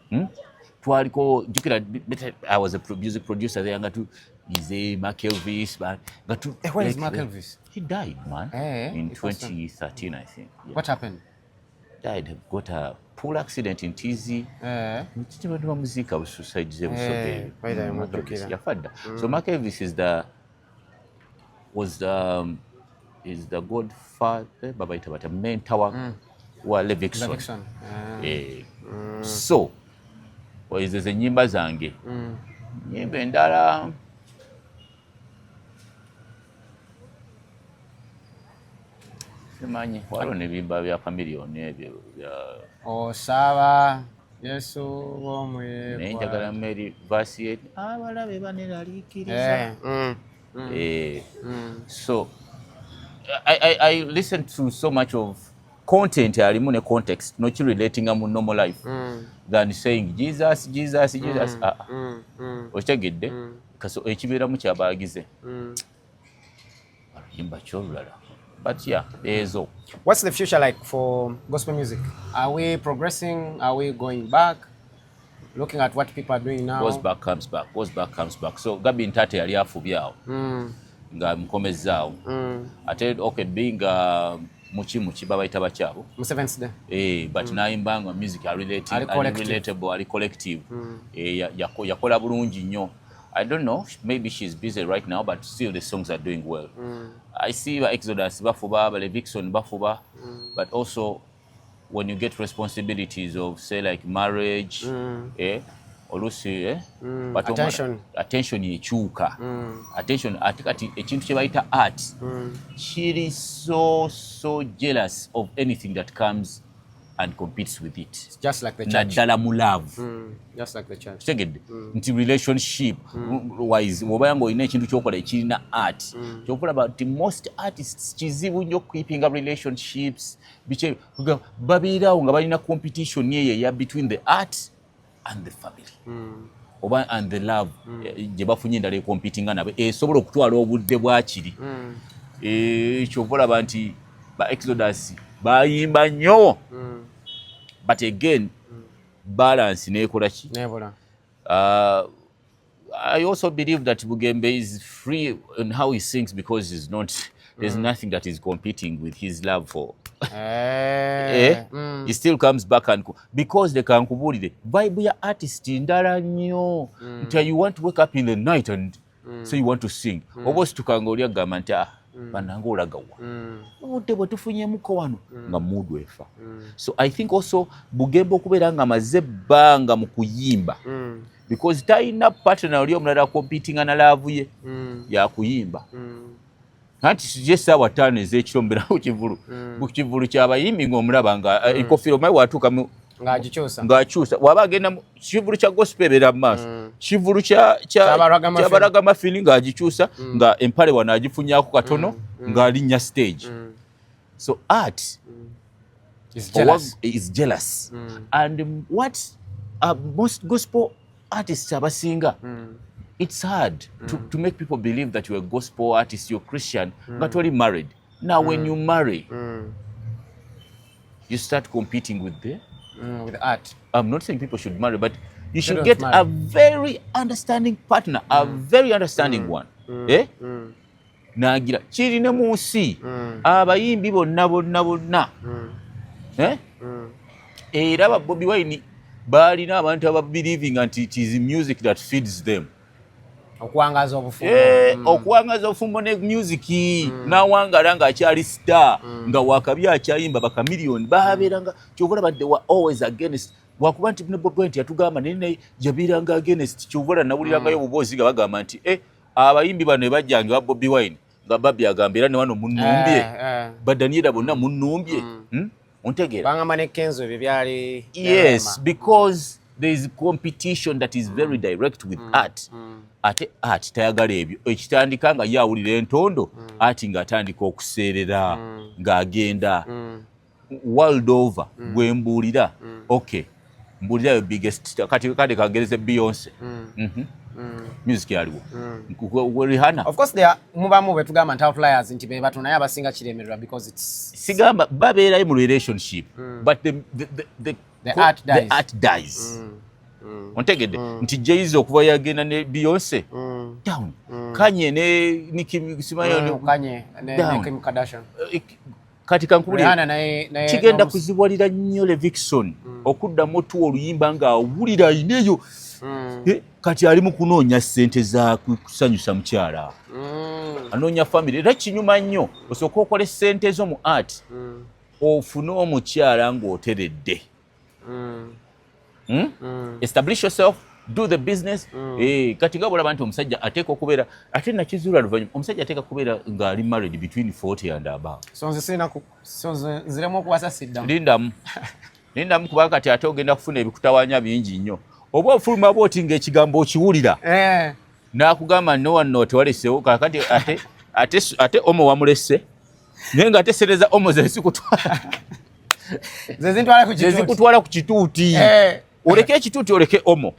B: Twaliko jukira I was a music producer there nga tu Ize Mark Elvis but
A: where is Mark Elvis?
B: He died, man. In 2013 I think.
A: Yeah. What happened?
B: Died, got a pool accident in TZ. Mchitibadwa muzika wa suicide zebu sobe. Yafada. So Mark Elvis is the godfather, baba itabata mentor wa Levikson. So oizeze nyimba zange. Nyimba endala simanyi waliwo nebimba bya kamiliyoni ebyo
A: osaba Yesu w'omwe
B: naye njagala Mary verse abalabe baneralikiriza. So I listen to so much of content alimu ne context no relating mu normal life than saying Jesus. Okitegedde kaso ekibeera mu kyabaagize aluyimba kyolulala. But yeah, ezo.
A: What's the future like for gospel music? Are we progressing? Are we going back? Looking at what people are doing now.
B: Goes back comes back. So Gabi Ntate yali afubyawo nga mukomezaawo ate okay being muchi babayita bakyabo
A: mu Seventh Day
B: but nayimbanga music relatable ali collective yakola bulungi nnyo. I don't know, maybe she's busy right now, but still the songs are doing well. I see Exodus bafuba, Levikson bafuba, but also when you get responsibilities of say like marriage, olusi but attention yekyuka. Attention atikati ekintu kye bayita art. She is so jealous of anything that comes and competes with it.
A: It's just like the church.
B: Naddala mu love.
A: Just like the church.
B: Tegedde nti relationship wise oba ngo ine ekintu kyokola ekirina art kyokulaba nti most artists kizibu nnyo keeping up relationships biche babeerawo nga balina competition yeya between the art and the family oba and the love gye bafunye endala competing nabe esobola okutwala obudde bwakiri kyokulaba nti ba Exodus bayimba nnyo but again balance nekola ki
A: nebula.
B: I also believe that Bugembe is free in how he sings because he's not there's nothing that is competing with his love for he still comes back and because they can kubulire vibe ya artist ndala nnyo until you want to wake up in the night and so you want to sing obosi tukangolya gamanta banango olagawa obudde bwe tufunyemuko wano nga mudu efa so I think also Bugembe okubeera nga amaze ebbanga mu kuyimba because talina partner oli omulala competing na love ye ya kuyimba anti sije sawa 5 ez'ekiro mbera ku kivulu ky'abayimbi ng'omulaba nga enkofiro mayi watuuka ng'akyusa waba agenda mu kivulu kya gospel ebeera mu maaso kivulu ky'abaraga mafini ng'agikyusa nga empale wano agifunyaako katono ng'alinnya stage so art is jealous and what most gospel artists abasinga it's hard to make people believe that you're a gospel artist, you're Christian, but you're married. Now, when you marry, you start competing with the
A: art.
B: I'm not saying people should marry, but you should get a very understanding partner, a very understanding one. Nagira kirine mu nsi abayimbi bonna era ba Bobi Wine balina abantu aba believing anti it is music that feeds them.
A: Okuwangaza obufumbo.
B: Okuwangaza obufumbo ne music nawangala nga akyali star nga wakabya akyayimba baka million baberanga kyovula badde wa always against wakuba nti Bobi Wine yatugamba nene jabiranga against kyovula nawuliranga yo bubozi nga bagamba nti abayimbi bano bajjange ba Bobi Wine nga babbi agambira ne wano munnumbye badaniera bonna munnumbye ontegera
A: bangamba ne Kenzo byali
B: yes because there is competition that is very direct with art art tayagala ebyo ekitandika nga yawulira entondo ati nga atandika okuseerera ng'agenda world over gwembuulira okay mbuulira yo biggest kati kagereze Beyonce music yaliwo Rihanna
A: of course there mubamu betugamba nti outliers nti be batu naye abasinga kiremererwa because it's
B: sigamba babeerayo mu relationship but the art dies ontegedde nti Jay-Z okuva yagenda ne Beyonce down Kanye ne Nicki Simayo
A: Kanye ne Kim Kardashian
B: kati kankubulira kigenda kuzibwalira nnyo Levikson okuddamu otuwa oluyimba nga awulira ineyo kati ali mu kunoonya ssente za kusanyusa mukyala anoonya family era kinyuma nnyo osooka okole ssente zo mu art ofune omukyala ng'oteredde establish yourself do the business kati nga bulaba nti omusajja ateeka okubeera ate nakizuula luvannyuma omusajja ateeka kubeera ng'ali married between 40 and above
A: so nziremu okuwasa siddamu
B: lindamu kubanga kati ate ogenda kufuna ebikutawaanya bingi nnyo oba ofuluma bwoti ng'ekigambo okiwulira n'akugamba no tewalesewo kakati ate omo wamulese naye ng'ate sereza omo zezikutwala ku kituuti oleke ekituuti oleke omo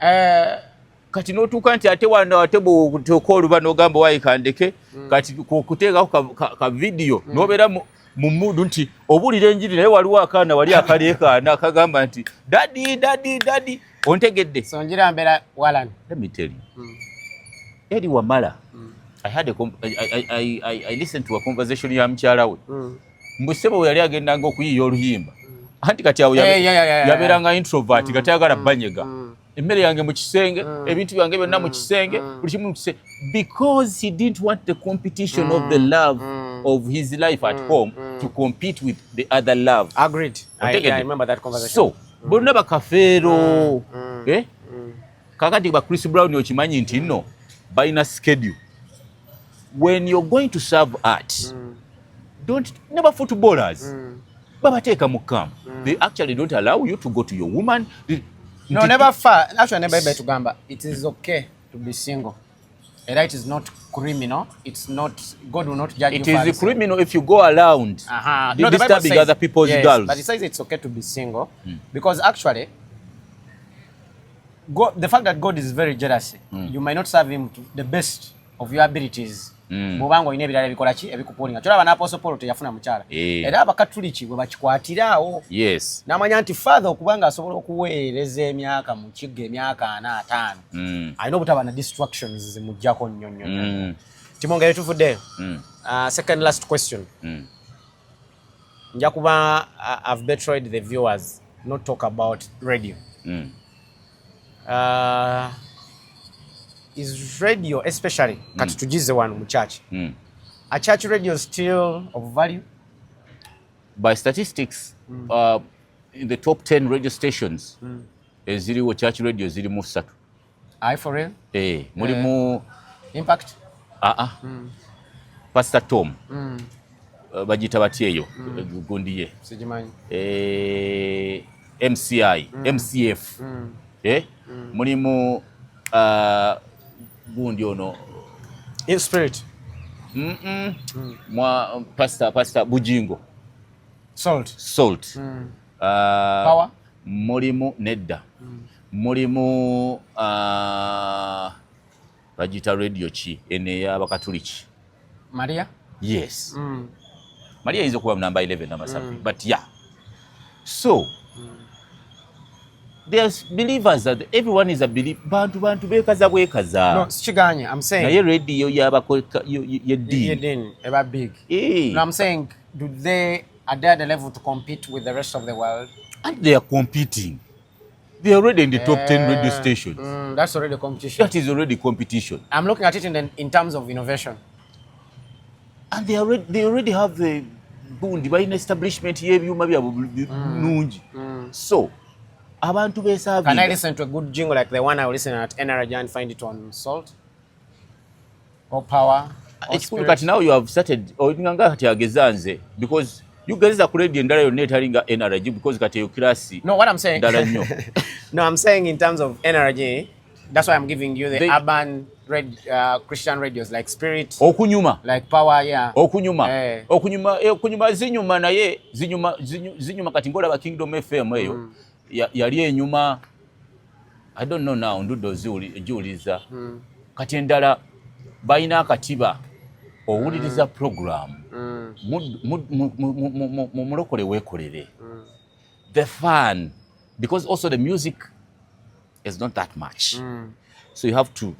B: kati n'otuuka nti ate wano ate bw'oteeka oluba n'ogamba waayikandeke kati kuteekako ka vidiyo n'obeera mu mudu nti obulira enjiri naye waliwo akaana wali akaleekaana akagamba nti dadi ontegedde
A: so njira mbeera walan
B: let me tell you eri wamala I listened to a conversation ya mkyala we mbusebo we yali agendanga okuyiiya oluyimba anti kati awo yabeeranga introvert kati ayagala banyega emmere yange mu kisenge ebintu byange byonna mu kisenge buli kimu mu kisenge because he didn't want the competition of the love of his life at home to compete with the other love.
A: Agreed. I remember that conversation.
B: So bonna bakafeero kakati ba Chris Brown okimanyi nti nno balina schedule when you're going to serve art don't never footballers babateeka mu camp. They actually don't allow you to go to your woman.
A: No, never far. Actually, never to gamba. It is okay to be single. It is not criminal. It's not. God will not judge you.
B: It is criminal if you go around disturbing other people's girls.
A: But it says it's okay to be single because actually, God, the fact that God is very jealous, you might not serve Him to the best of your abilities. Mubango ine ebirala bikola ki ebikupolinga. Kyolaba na Apostle Paul teyafuna mukyala. Era abakatuliki bwe bakikwatirawo.
B: Yes.
A: Namanya nti father okubanga asobola okuweereza emyaka mu kiga emyaka 4-5. Alina obutaba na distractions zimujjako nnyo. Timo ngeri tufudde. Second last question. Nja kuba I've betrayed the viewers not talk about radio. Is radio especially kati tugize wano mu church. A church radio still of value?
B: By statistics, in the top 10 radio stations, eziriwo church radio zirimu 3.
A: Aye, for real?
B: Mulimu
A: Impact?
B: Pastor Tom. Bagita batyeyo gundi
A: Sijimanyi.
B: MCI, MCF. Mulimu gundi ono
A: In spirit.
B: Mwa pastor Bujingo. Salt.
A: Power.
B: Mulimu nedda. Mulimu bagita radio chi ene ya bakatuliki.
A: Maria?
B: Yes. Maria is okuba number 11 number something. But yeah. So there's believers that everyone is a believer. Bantu bekaza bwekaza.
A: No, sichiganye. I'm saying.
B: Na ye radio yabako ye
A: din. Eba big. No, I'm saying, are they at the level to compete with the rest of the world?
B: And they are competing. They are already in the top 10 radio stations.
A: That's already competition.
B: That is already competition.
A: I'm looking at it in terms of innovation.
B: And they already have the bundi by an establishment yebyuma byabo nungi. So abantu besavinga.
A: Can I listen to a good jingle like the one I will listen at NRJ and find it on Salt? Or Power?
B: It's cool that now you have started nganga kati agezanze because you guys are creating endala yo netalinga NRJ because kati yo class.
A: No, what I'm saying. No, I'm saying in terms of NRJ, that's why I'm giving you the urban Christian radios like Spirit.
B: Okunyuma.
A: Like Power, yeah.
B: Okunyuma. Okunyuma zinyuma naye zinyuma kati ngola ba Kingdom FM eyo. Yali enyuma. I don't know now ndudo ziuliza. Kati endala bayina akatiba owuliriza program. Mulokole wekolere. The fun, because also the music is not that much. So you have to.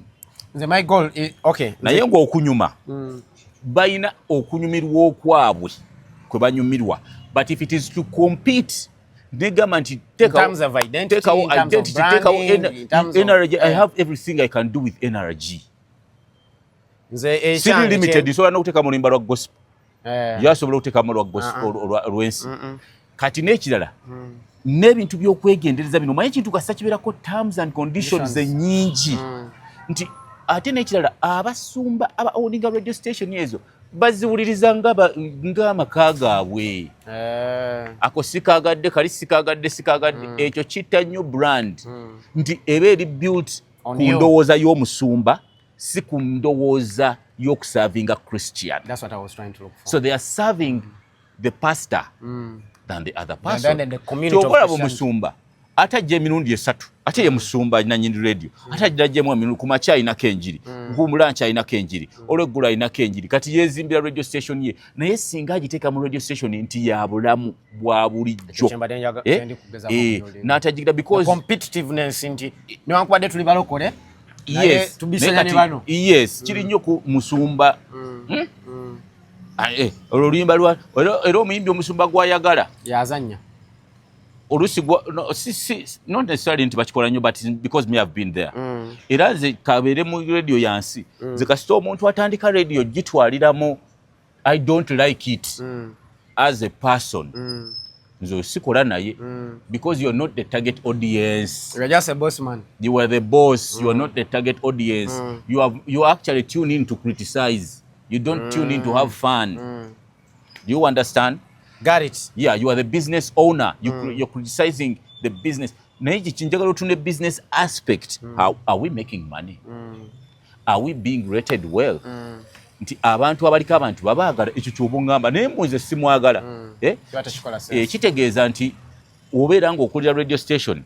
A: My goal is okay.
B: Naye ngo okunyuma. Bayina okunyumirwa okwabwe kwe banyumirwa. But if it is to compete, the government take
A: out identity, take out
B: NRG. I have everything I can do with NRG. City limited so anokuteka mulimba lwa gospel. Yasobola okuteka mu lwa gospel olwensi. Kati n'ekirala n'ebintu by'okwegendereza bino manyi kintu kasa kibeerako terms and conditions ennyingi nti ate n'ekirala abasumba aba owning radio station ezo baziwuliriza ng'amaka gaabwe. Ako sikaagadde kali sikaagadde ekyo kitta nnyo brand nti eba eri built ku ndowooza y'omusumba si ku ndowooza y'okuservinga Christian.
A: That's what I was trying to look for.
B: So they are serving the pastor than the other person.
A: Then the community of
B: musumba atajje emirundi esatu ate ye musumba nanyindi radio atajjemu emirundi ku macha ina kenjiri ku mulancha ina kenjiri olwegula ina kenjiri kati yezimbira radio station ye naye singa agiteeka mu radio station nti ya bulamu bwa bulijjo n'atajigira because
A: competitiveness nti newankubadde tuli balokole.
B: Yes, yes, kiri nnyo ku musumba. Oluyimba lwa era omuyimbi omusumba gwayagala
A: yazanya
B: olusi not necessarily nti bakikola nnyo but because me have been there. Era ze kabeere mu radio yansi ze kasita omuntu atandika radio gitwaliramu I don't like it as a person. Nzo sikola naye because you're not the target audience.
A: You're just a boss man.
B: You are the boss. You are not the target audience. You actually tune in to criticize. You don't tune in to have fun. Do you understand?
A: Got it.
B: Yeah, you are the business owner. You're criticizing the business. Naiji chinjagalo tune business aspect. How are we making money? Are we being rated well? Nti abantu abaliko abantu babaagala ekyo ky'obungamba naye muze simwagala. Kitegeeza nti obeera ng'okulira radio station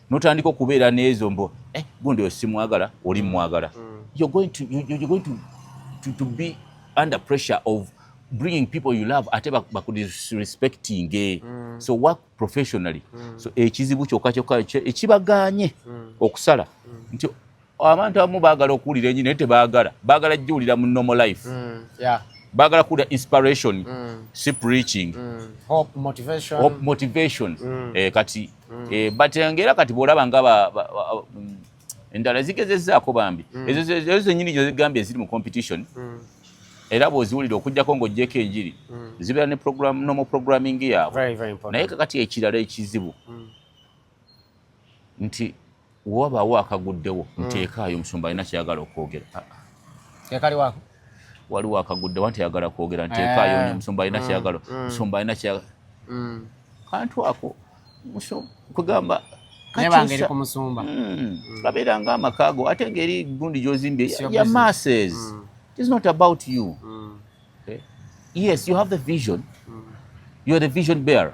B: n'otandika okubeera n'ezo mbo gundi osimwagala oli mwagala. You're going to be under pressure of bringing people you love ate bakudisrespecting. So work professionally. So ekizibu kyokka ekibagaanye okusala nti abantu abamu baagala okuwulira ennyini naye tebaagala jjuwulira mu normal life. Baagala kuwulira inspiration, si preaching,
A: hope, motivation.
B: Kati but ngera kati bw'olaba nga endala zigezezzaako bambi ezo zennyini gye zigambye eziri mu competition era bw'oziwulira okujjako ng'oggyeko enjiri zibeera ne normal programming yaabwe. Naye kakati ekirala ekizibu nti wabaawo akaguddewo nteekaayo omusumba alina kyayagala okwogera. Waliwo akaguddewo nteyagala kwogera nteekaayo omusumba alina kyayagala omusumba alina kyayagala. Kantu ako kugamba
A: kakyusa kumusumba
B: kabeera ng'amaka go ate ngeri gundi gy'ozimbye ya masses. It is not about you. Okay? Yes, you have the vision. You are the vision bearer.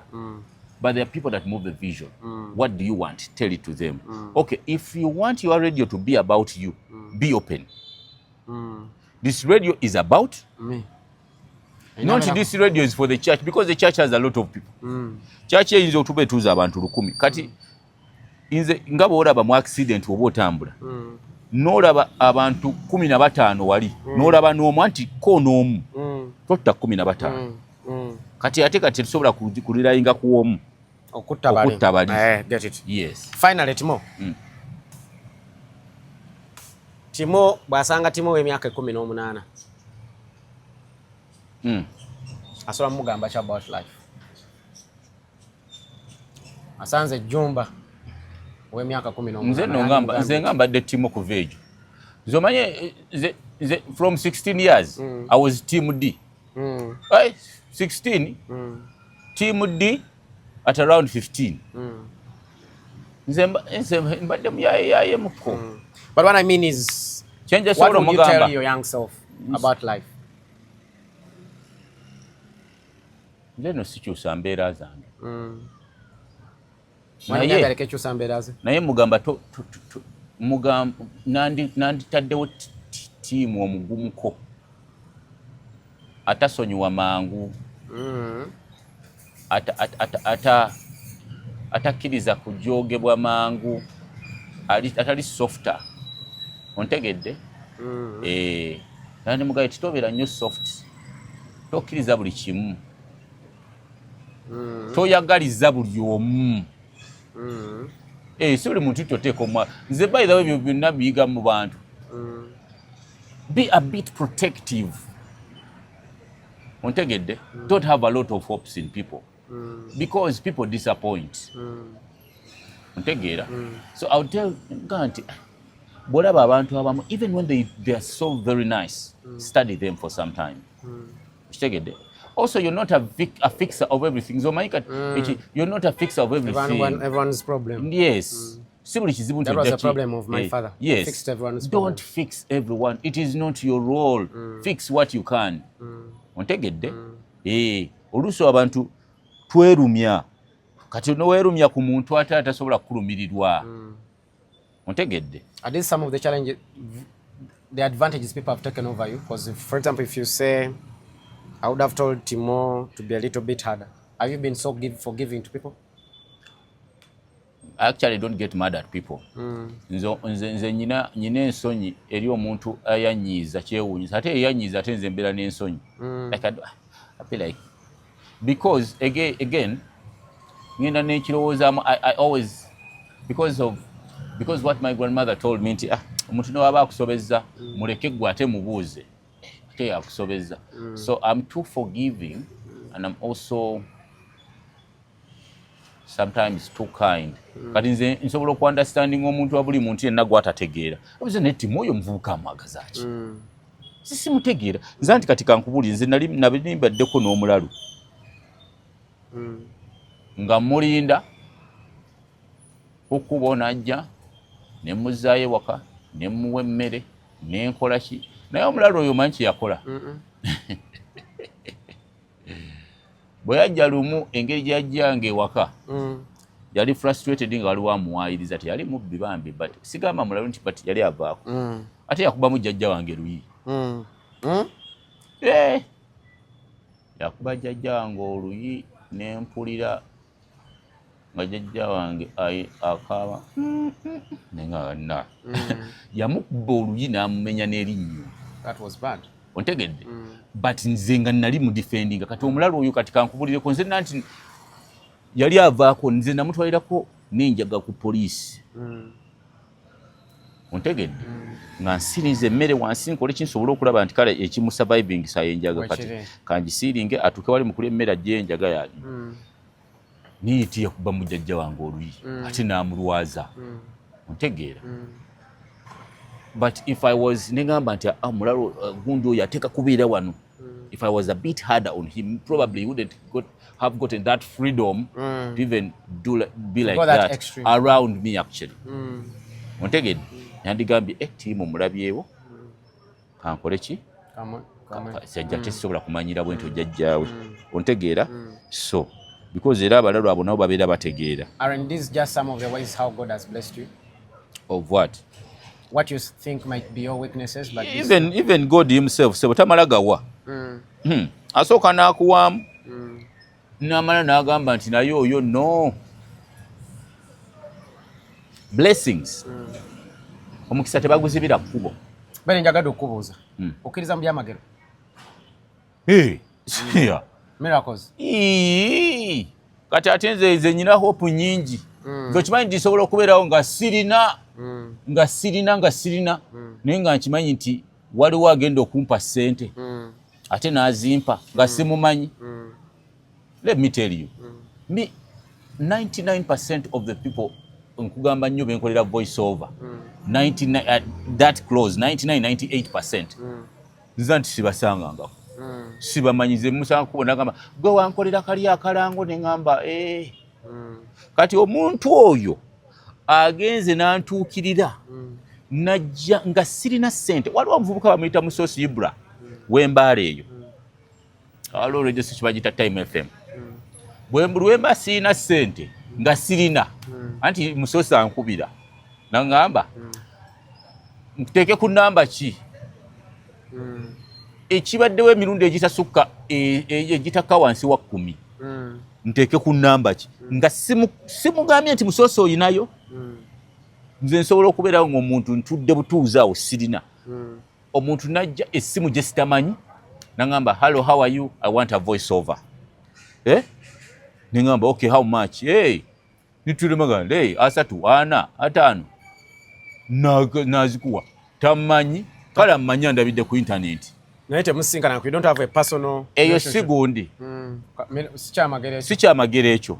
B: But there are people that move the vision. What do you want? Tell it to them. Okay, if you want your radio to be about you, be open. This radio is about
A: me.
B: Not this radio is for the church, because the church has a lot of people. Church eyinza otuba etuuza abantu 1,000. Kati inze nga bw'olaba mu accident oba otambula n'olaba abantu 15 wali n'olaba n'omu anti ko n'omu totta 15. Kati ate tusobola kulirayinga ku omu okutta bali.
A: Get it.
B: Yes.
A: Finally, Timo. Timo bw'asanga Timo w'emyaka 18 asobola mugamba ki about life? Asanze Jumba w'emyaka 18.
B: Nze ngambadde Timo kuva egyo. Zomanye from 16 years I was Team D. 16 Team D at around 15. Nze mbadde muyaye muko.
A: But what I mean is, what would you tell your young self about life?
B: Nze no sikyusa mbeera zange. Naye mugamba nanditaddewo ttiimu omugumuko atasonyiwa mangu, atakkiriza kujoogebwa mangu, atali softer. Ontegedde? Nandi mugaye titobeera nnyo soft, tokkiriza buli kimu, toyagaliza buli omu. Si buli muntu kyoteeka omwa. Nze by the way ebyo byonna biyiga mu bantu. Be a bit protective. Ontegedde? Don't have a lot of hopes in people. Because people disappoint. Ontegeera? So I'll tell Ganti, bw'olaba abantu abamu, even when they are so very nice, study them for some time. Kitegedde? Also, you're not a fixer of everything. So, you're not a fixer of everything.
A: Everyone's problem.
B: Yes.
A: That was the problem of my father.
B: Yes.
A: Fixed everyone's problem.
B: Don't fix everyone. It is not your role. Fix what you can. Ontegedde? Oluusi abantu twerumya. Kati noweerumya ku muntu ate atasobola kukulumirirwa. Ontegedde?
A: Are these some of the challenges, the advantages people have taken over you? Because, for example, if you say, I would have told Timo to be a little bit harder. Have you been so forgiving to people?
B: I actually don't get mad at people. Nze nyina ensonyi eri omuntu ayanyiiza kyewuunyisa ate eyanyiiza ate nze mbeera n'ensonyi. Like I feel like, because again ngenda n'ekirowoozaamu I always, because what my grandmother told me nti omuntu n'waba akusobezza muleke gwe ate mubuuze ate yakusobezza. So I'm too forgiving, and I'm also sometimes too kind. Kati nze nsobola okuunderstanding omuntu wa buli muntu yenna gw'atategeera. Obuze ne Timo oyo muvubuka amagaza ki? Simutegeera. Nze anti kati kankubuulire, nze nali mbaddeko n'omulalu. nga mulinda okubona ajja ne muzaayo waka ne muwe emmere ne nkola ki naye omulala oyo manyi yakola bwe yajja lumu engeri gyajjanga ewaka yali frustrated nga waliwo amuwaayiriza teyali mubbi bambi but sigamba mulalu nti but yali avaako ate yakubamu jjajja wange luyi yakuba jjajja wange oluyi nempulira nga jjajja wange akaaba nenga yamukuba oluyi n'amumenya n'erinnyo ontegedde but nze nga nali mu defending kati omulala oyo kati kankubulireko nze nanti yali avaako nze namutwalirako nenjaga ku poliisi ontegedde nga nsirize emmere wansi nkole kinsobola okulaba nti kale ekimu surviving sayenjaga kati kanjisiringe atuke wali mukuli emmere ajje enjaga yange niiti yakuba mujjajja wange oluyi ate n'amulwaza ontegeera but if I was negamba nti mulalo gundi oyo ateeka kubeera wano if I was a bit harder on him probably he wouldn't have gotten that freedom to even be like that
A: extreme.
B: Around me actually ontegedde yandigambye Timo mulabyewo kankole ki sajja tesobola kumanyira bwenti ojjajjaawe ontegeera so because era abalalo abo nabo babeera bategeera.
A: Are these just some of the ways how God has blessed you?
B: Of what?
A: What you think might be your weaknesses, but
B: even God himself sebo tamala gawa asooka n'akuwaamu n'amala n'agamba nti naye oyo no blessings omukisa tebaguzibira kkubo
A: bale njagadde okubuuza okkiriza mu byamagero miracles
B: kati ate nze nyina hope nyingi nze okimanyi nti nsobola okubeerawo nga sirina naye nga nkimanyi nti waliwo agenda okumpa ssente ate n'azimpa nga simumanyi. Let me tell you 99% of the people nkugamba nnyo benkolera voice over 99 that close 98% nza nti sibasangangako sibamanyize musanga kubona gamba gwe wankolera kali akalango ne ngamba kati omuntu oyo agenze n'antuukirira najja nga sirina ssente waliwo omuvubuka bamuyita musosi ibra w'embaala eyo waliwo olwejo sikibagita Time FM lwemba sirina ssente nga sirina anti musosi ankubira nangamba nkuteeke ku namba ki ekibaddewo emirundi egitasukka egitaka wansi wa 10 nteeke ku namba ki nga simugambye nti musosi oyinayo nze nsobola okubeerawo ng'omuntu ntudde butuuzi awo sirina omuntu najja essimu gye sitamanyi nangamba hello how are you I want a voice over nengamba okay how much nitulemaganda asatu 4 5 nazikuwa tamanyi kale amanya ndabidde ku internet
A: naye temusinkana you don't have a personal
B: eyo sigundi sikyamagero ekyo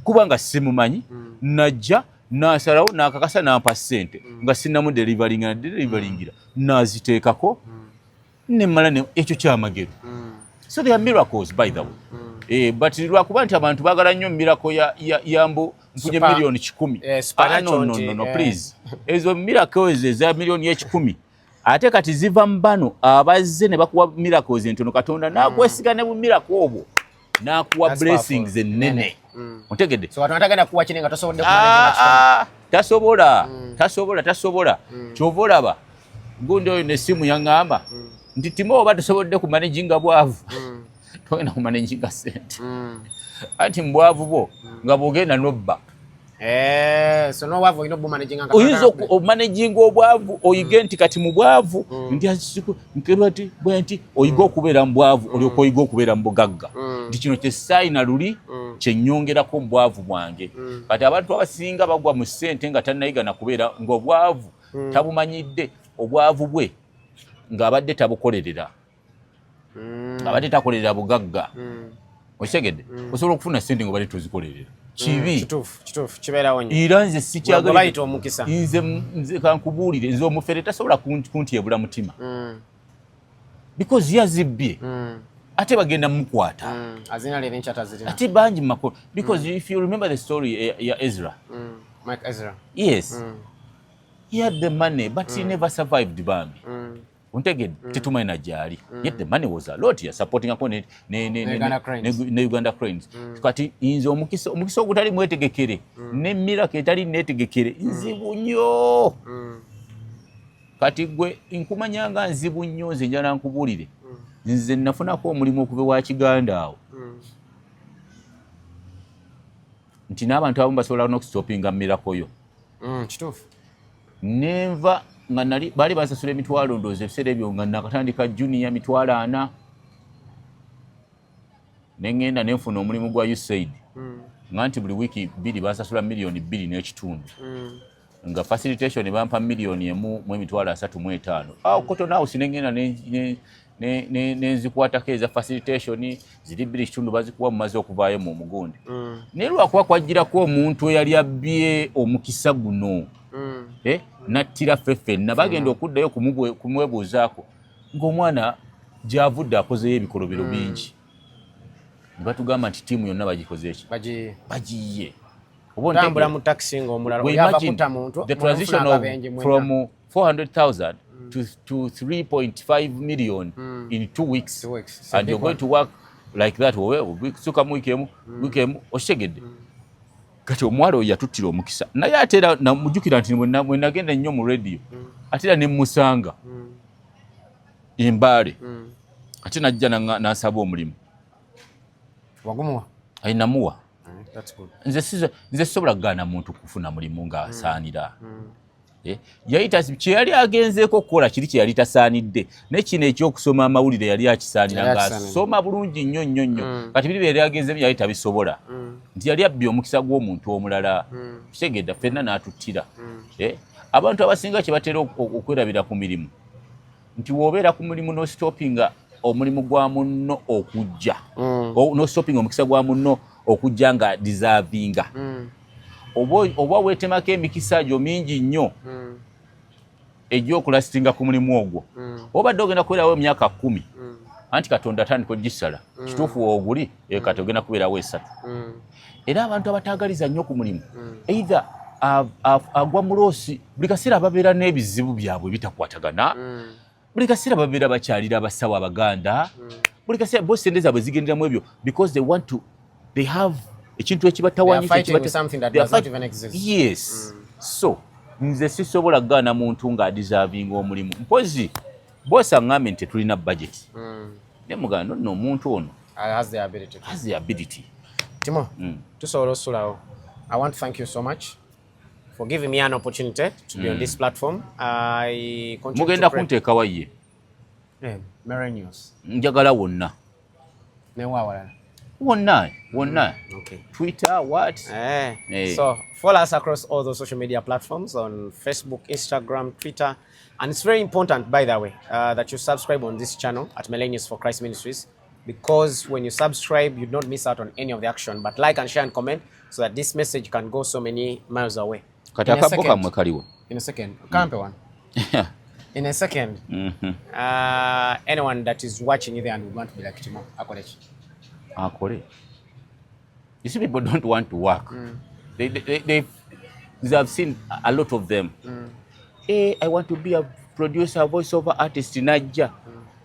B: kubanga simumanyi najja nasalawo nakakasa nampa ssente nga sinamu deliveringira naziteekako nemmala ekyo kyamagero so there are miracles by the way but lwakuba nti abantu baagala nnyo mirako yambu nfunye miliyoni 10 no please ezo miracles eza miliyoni 10 ate kati ziva mbano abazze ne bakuwa miracles entono Katonda n'akwesiga ne mu miracle obwo n'akuwa blessings ennene ontegedde
A: so atagenda kuwa kinenga tosobodde kumanage
B: tasobola kyova olaba gundi oyo nessimu yaŋŋamba nti Timo oba tosobodde kumanaginga bwavu togenda kumanaginga ssente anti mubwavu bwo nga bwogenda nobba
A: so no wavu ino bumanaging
B: oyinza omanaginga obwavu oyige nti kati mu bwavu nti nkebati bwenti oyiga okubeera mu bwavu olyoka oyiga okubeera mu bugagga nti kino kyessayina luli kyennyongerako mu bwavu bwange kati abantu abasinga bagwa mu ssente nga tannayiga nakubeera ng'obwavu tabumanyidde obwavu bwe ng'abadde tabukolerera abadde takolerera bugagga okitegedde osobola okufuna ssente ng'obadde tozikolerera kibi
A: kituufu kibeerawo nnyo
B: era nze sikyagalita
A: omukisa
B: nze kankubuulire nze omufere tasobola kuntyebula mutima because yazibbye ate bagenda mukwata
A: azina lere nchata zirina
B: ate banji makolo because if you remember the story ya Ezra
A: Mike Ezra
B: yes he had the money but he never survived bambi untegedde tetumanyi gyali yet the money was a lot ya supporting ako ne Uganda Cranes kati inze omukisa ogutali mwetegekere ne miracle etali netegekere nzibu nnyo kati gwe nkumanyanga nzibu nnyo nze njala nkubulire nze nafunako omulimu okuva wa Kiganda awo nti n'abantu abamu basobola n'okustopinga miracle yo
A: kituufu
B: nenva nga nali bali basasula emitwalo ndoozi ebiseera ebyo nga nakatandika junior mitwalo 4 nengenda nenfuna omulimu gwa USAID nga nti buli wiiki 2 basasula million 2 n'ekitundu nga facilitation bampa million 1.35 awo Cotton House nengenda nenzikwatako eza facilitation ziri 2 bazikuwa mumaze okuvaayo mu mugundi naye lwakuba kwajjirako omuntu eyali abbye omukisa guno nattira ffenna bagenda okuddayo kumwebuuzaako ng'omwana gy'avudde akozeyo ebikolobero bingi ne batugamba nti ttiimu yonna bagikoze eki bagiye
A: tambula mu taxi ng'omulala oyava kutta muntu
B: the transition from 400,000 to 3.5 million in 2 weeks and you're going to work like that suka mu wiiki emu okitegedde kati omuwala oyo yatuttira omukisa naye ate era namujjukira nti bwe nagenda nnyo mu radio ate era ne mmusanga embaale ate najja n'asaba omulimu
A: wagumuwa
B: ayinamuwa nze sisobola kugaana muntu kufuna mulimu ng'asaanira yayita kye yali agenzeeko okukola kiri kye yali tasaanidde naye kino ekyokusoma amawulire yali akisaanira ng'asoma bulungi nnyo kati biri yali agenzemu yali tabisobola nti yali abbye omukisa gw'omuntu omulala kitegedda ffenna n'atuttira abantu abasinga kye batera okwerabira ku mirimu nti w'obeera ku mulimu n'ositopinga omulimu gwa munno okujja n'ositopinga omukisa gwa munno okujja nga deservinga oba weetemako emikisa gyo mingi nnyo egy'okulasitinga ku mulimu ogwo obadde ogenda kubeerawo emyaka 10 anti Katonda atandika ogisala kituufu wooguli kati ogenda kubeerawo 3 era abantu abataagaliza nnyo ku mulimu either agwa muloosi buli kaseera babeera n'ebizibu byabwe bitakwatagana buli kaseera babeera bakyalira abasawo Abaganda buli kaseera bo sente zaabwe zigenderamu ebyo because they have ekintu ekibatawanyiza yes so nze sisobola kugaana muntu ng'adeservinga omulimu mpozi bose aŋŋambe nti tetulina budget ne muganda nno omuntu ono has the ability
A: Timo tusobola osulawo I want to thank you so much for giving me an opportunity to be on this platform.
B: Mugenda kunteekawa ye
A: Mera News
B: njagala wonna
A: ne wawala
B: wonna
A: okay.
B: Twitter what
A: So follow us across all those social media platforms on Facebook, Instagram, Twitter, and it's very important by the way that you subscribe on this channel at Millennials for Christ Ministries, because when you subscribe you don't miss out on any of the action, but like and share and comment so that this message can go so many miles away.
B: Kati akabbo kamwe kaliwo
A: in a second kampe one in a second anyone that is watching there and would want to be like Timo
B: akole. You see, people don't want to work. They have seen a lot of them. Hey, I want to be a producer, voiceover artist najja.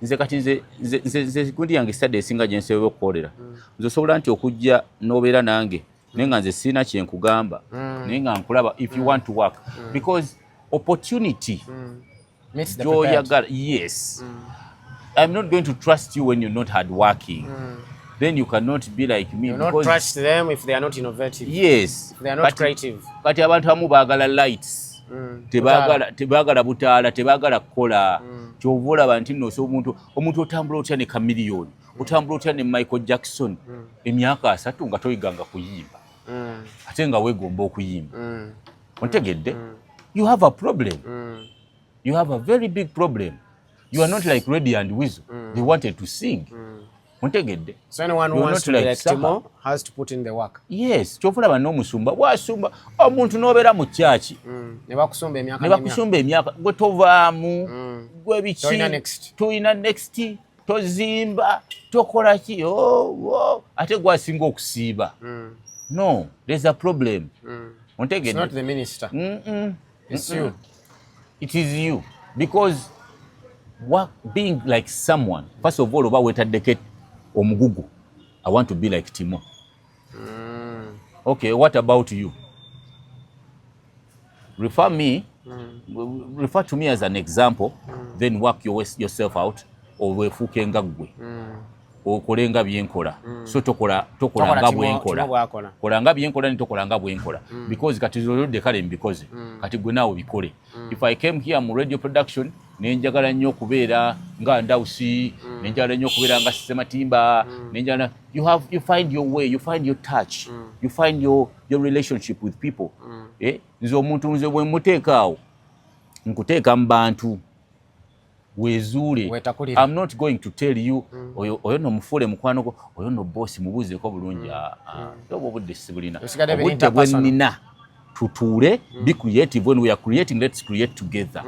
B: Nze kati nze kundi yange study esinga gye nsewe okukolera. Nze osobola nti okujja n'obeera nange naye nga nze sirina kye nkugamba naye nga nkulaba if you want to work because opportunity gy'oyagala yes I'm not going to trust you when you're not hard working. Then you cannot be like me.
A: You not trust them if they are not innovative.
B: Yes.
A: If they are not creative.
B: Kati abantu amu baagala lights. Tebaagala butaala, tebaagala kukola. Kyova olaba nti nno omuntu otambula otya ne Chameleone, otambula otya ne Michael Jackson emyaka 3 nga toyiganga kuyimba. Ate nga weegomba okuyimba. Ontegedde? You have a problem. You have a very big problem. You are not like Reddy and Weasel. They wanted to sing.
A: So anyone who wants to be like Timo has to put in the work.
B: Yes, kyofulaba n'omusumba bw'asumba omuntu n'obeera mu kyaki
A: ne bakusumba emyaka
B: gwe tovaamu gwe biki
A: toyina next
B: tozimba tokola ki ate gwasinga okusiiba. No, there's a problem.
A: It's not the minister. It's you.
B: It is you, because being like someone, first of all, oba wetaddeko omugugu, I want to be like Timo. Okay, what about you? Refer to me as an example, then work yourself out, or wefuke nga gwe okole nga byenkola. So tokola nga bwenkola, kola nga byenkola ni tokola nga bwenkola, because kati zolodde kale mbikoze, kati gwe naawe bikole. If I came here mu radio production nenjagala nnyo okubeera nga Ndawusi, nenjagala nnyo okubeera nga Sematimba, nenjagala, you find your way, you find your touch, you find your relationship with people. Nze omuntu nze bwe muteekaawo nkuteeka mu bantu wezuule. I'm not going to tell you oyo no mufuule mukwano gwo, oyo no boss mubuuzeeko bulungi. Obo obudde sibulina, obudde bwennina tutuule, be creative. When we are creating, let's create together.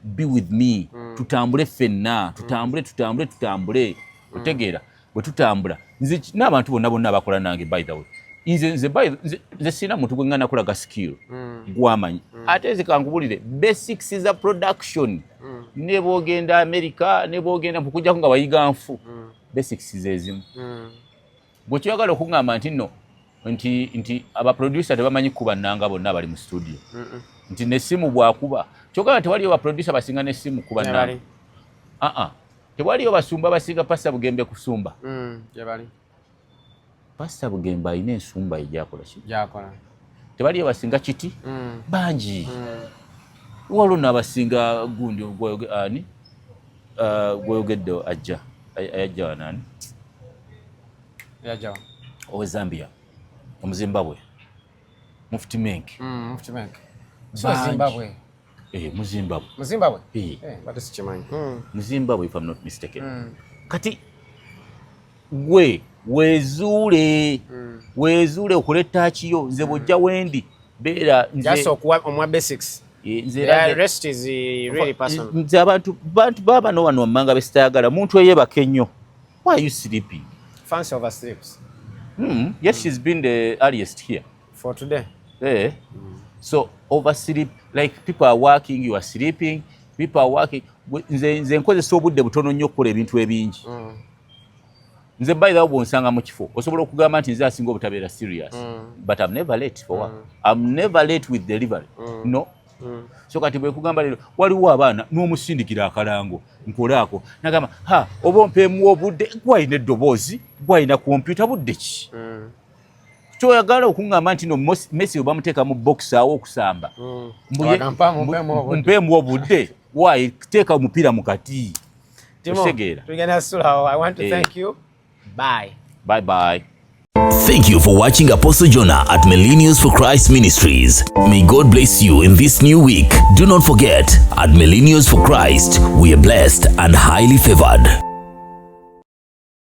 B: Be with me, tutambule ffenna, tutambule. Otegeera bwe tutambula, nze n'abantu bonna abakola nange, by the way, nze sina muntu gwe ngana kulaga skill gwamanyi. Ate zikankubulire basics za production, ne bogenda America, ne bogenda kujja nga bayiga nfu, basics zezimu. Bwe kyagala okungamba nti aba producer tebamanyi kuba nanga bonna bali mu studio, nti nesimu bwakuba kyogala tewaliyo ba producer basinga nesimu kuba nanga. Tewaliyo basumba basinga Pastor Bugembe kusumba. Pastor Bugembe alina ensumba ejakola ki? Tewaliyo basinga kiti bangi. Waliwo n'abasinga gundi gweyogedde ajja wanani? Owe Zambia, Omuzimbabwe, Mufti Menk.
A: Zimbabwe. Muzimbabwe? But it's Chimanyi.
B: Muzimbabwe, if I'm not mistaken. Kati gwe wezuule okuleta kiyo, nze bojja wendi beera nze
A: just okuwa basics. The rest is really personal.
B: Nze abantu baba no wano wammanga besitayagala, muntu eyebaka ennyo. Why are you sleeping?
A: Fancy oversleeps.
B: Yes, she's been the earliest here
A: for today.
B: So oversleep, like people are working, you are sleeping, people are working. Nze nkozesa obudde butono nnyo okukola ebintu ebingi. Nze by the way bwonsanga mu kifo osobola okugamba nti nze asinga obutabeera serious, but I'm never late for work. I'm never late with delivery. No. So kati bwe kugamba lero waliwo abaana n'omusindikira akalango nkolaako nagamba oba mpeemu obudde gwalina eddoboozi, gwalina kompyuta, budde ki? Kyoyagala okungamba nti no Messi oba muteeka mu box awo okusamba, mpeemu obudde, why teeka omupiira mu kati? Otegeera.
A: I want to thank you. Bye.
B: Bye.
C: Thank you for watching Apostle Jonah at Millennials for Christ Ministries. May God bless you in this new week. Do not forget, at Millennials for Christ, we are blessed and highly favored.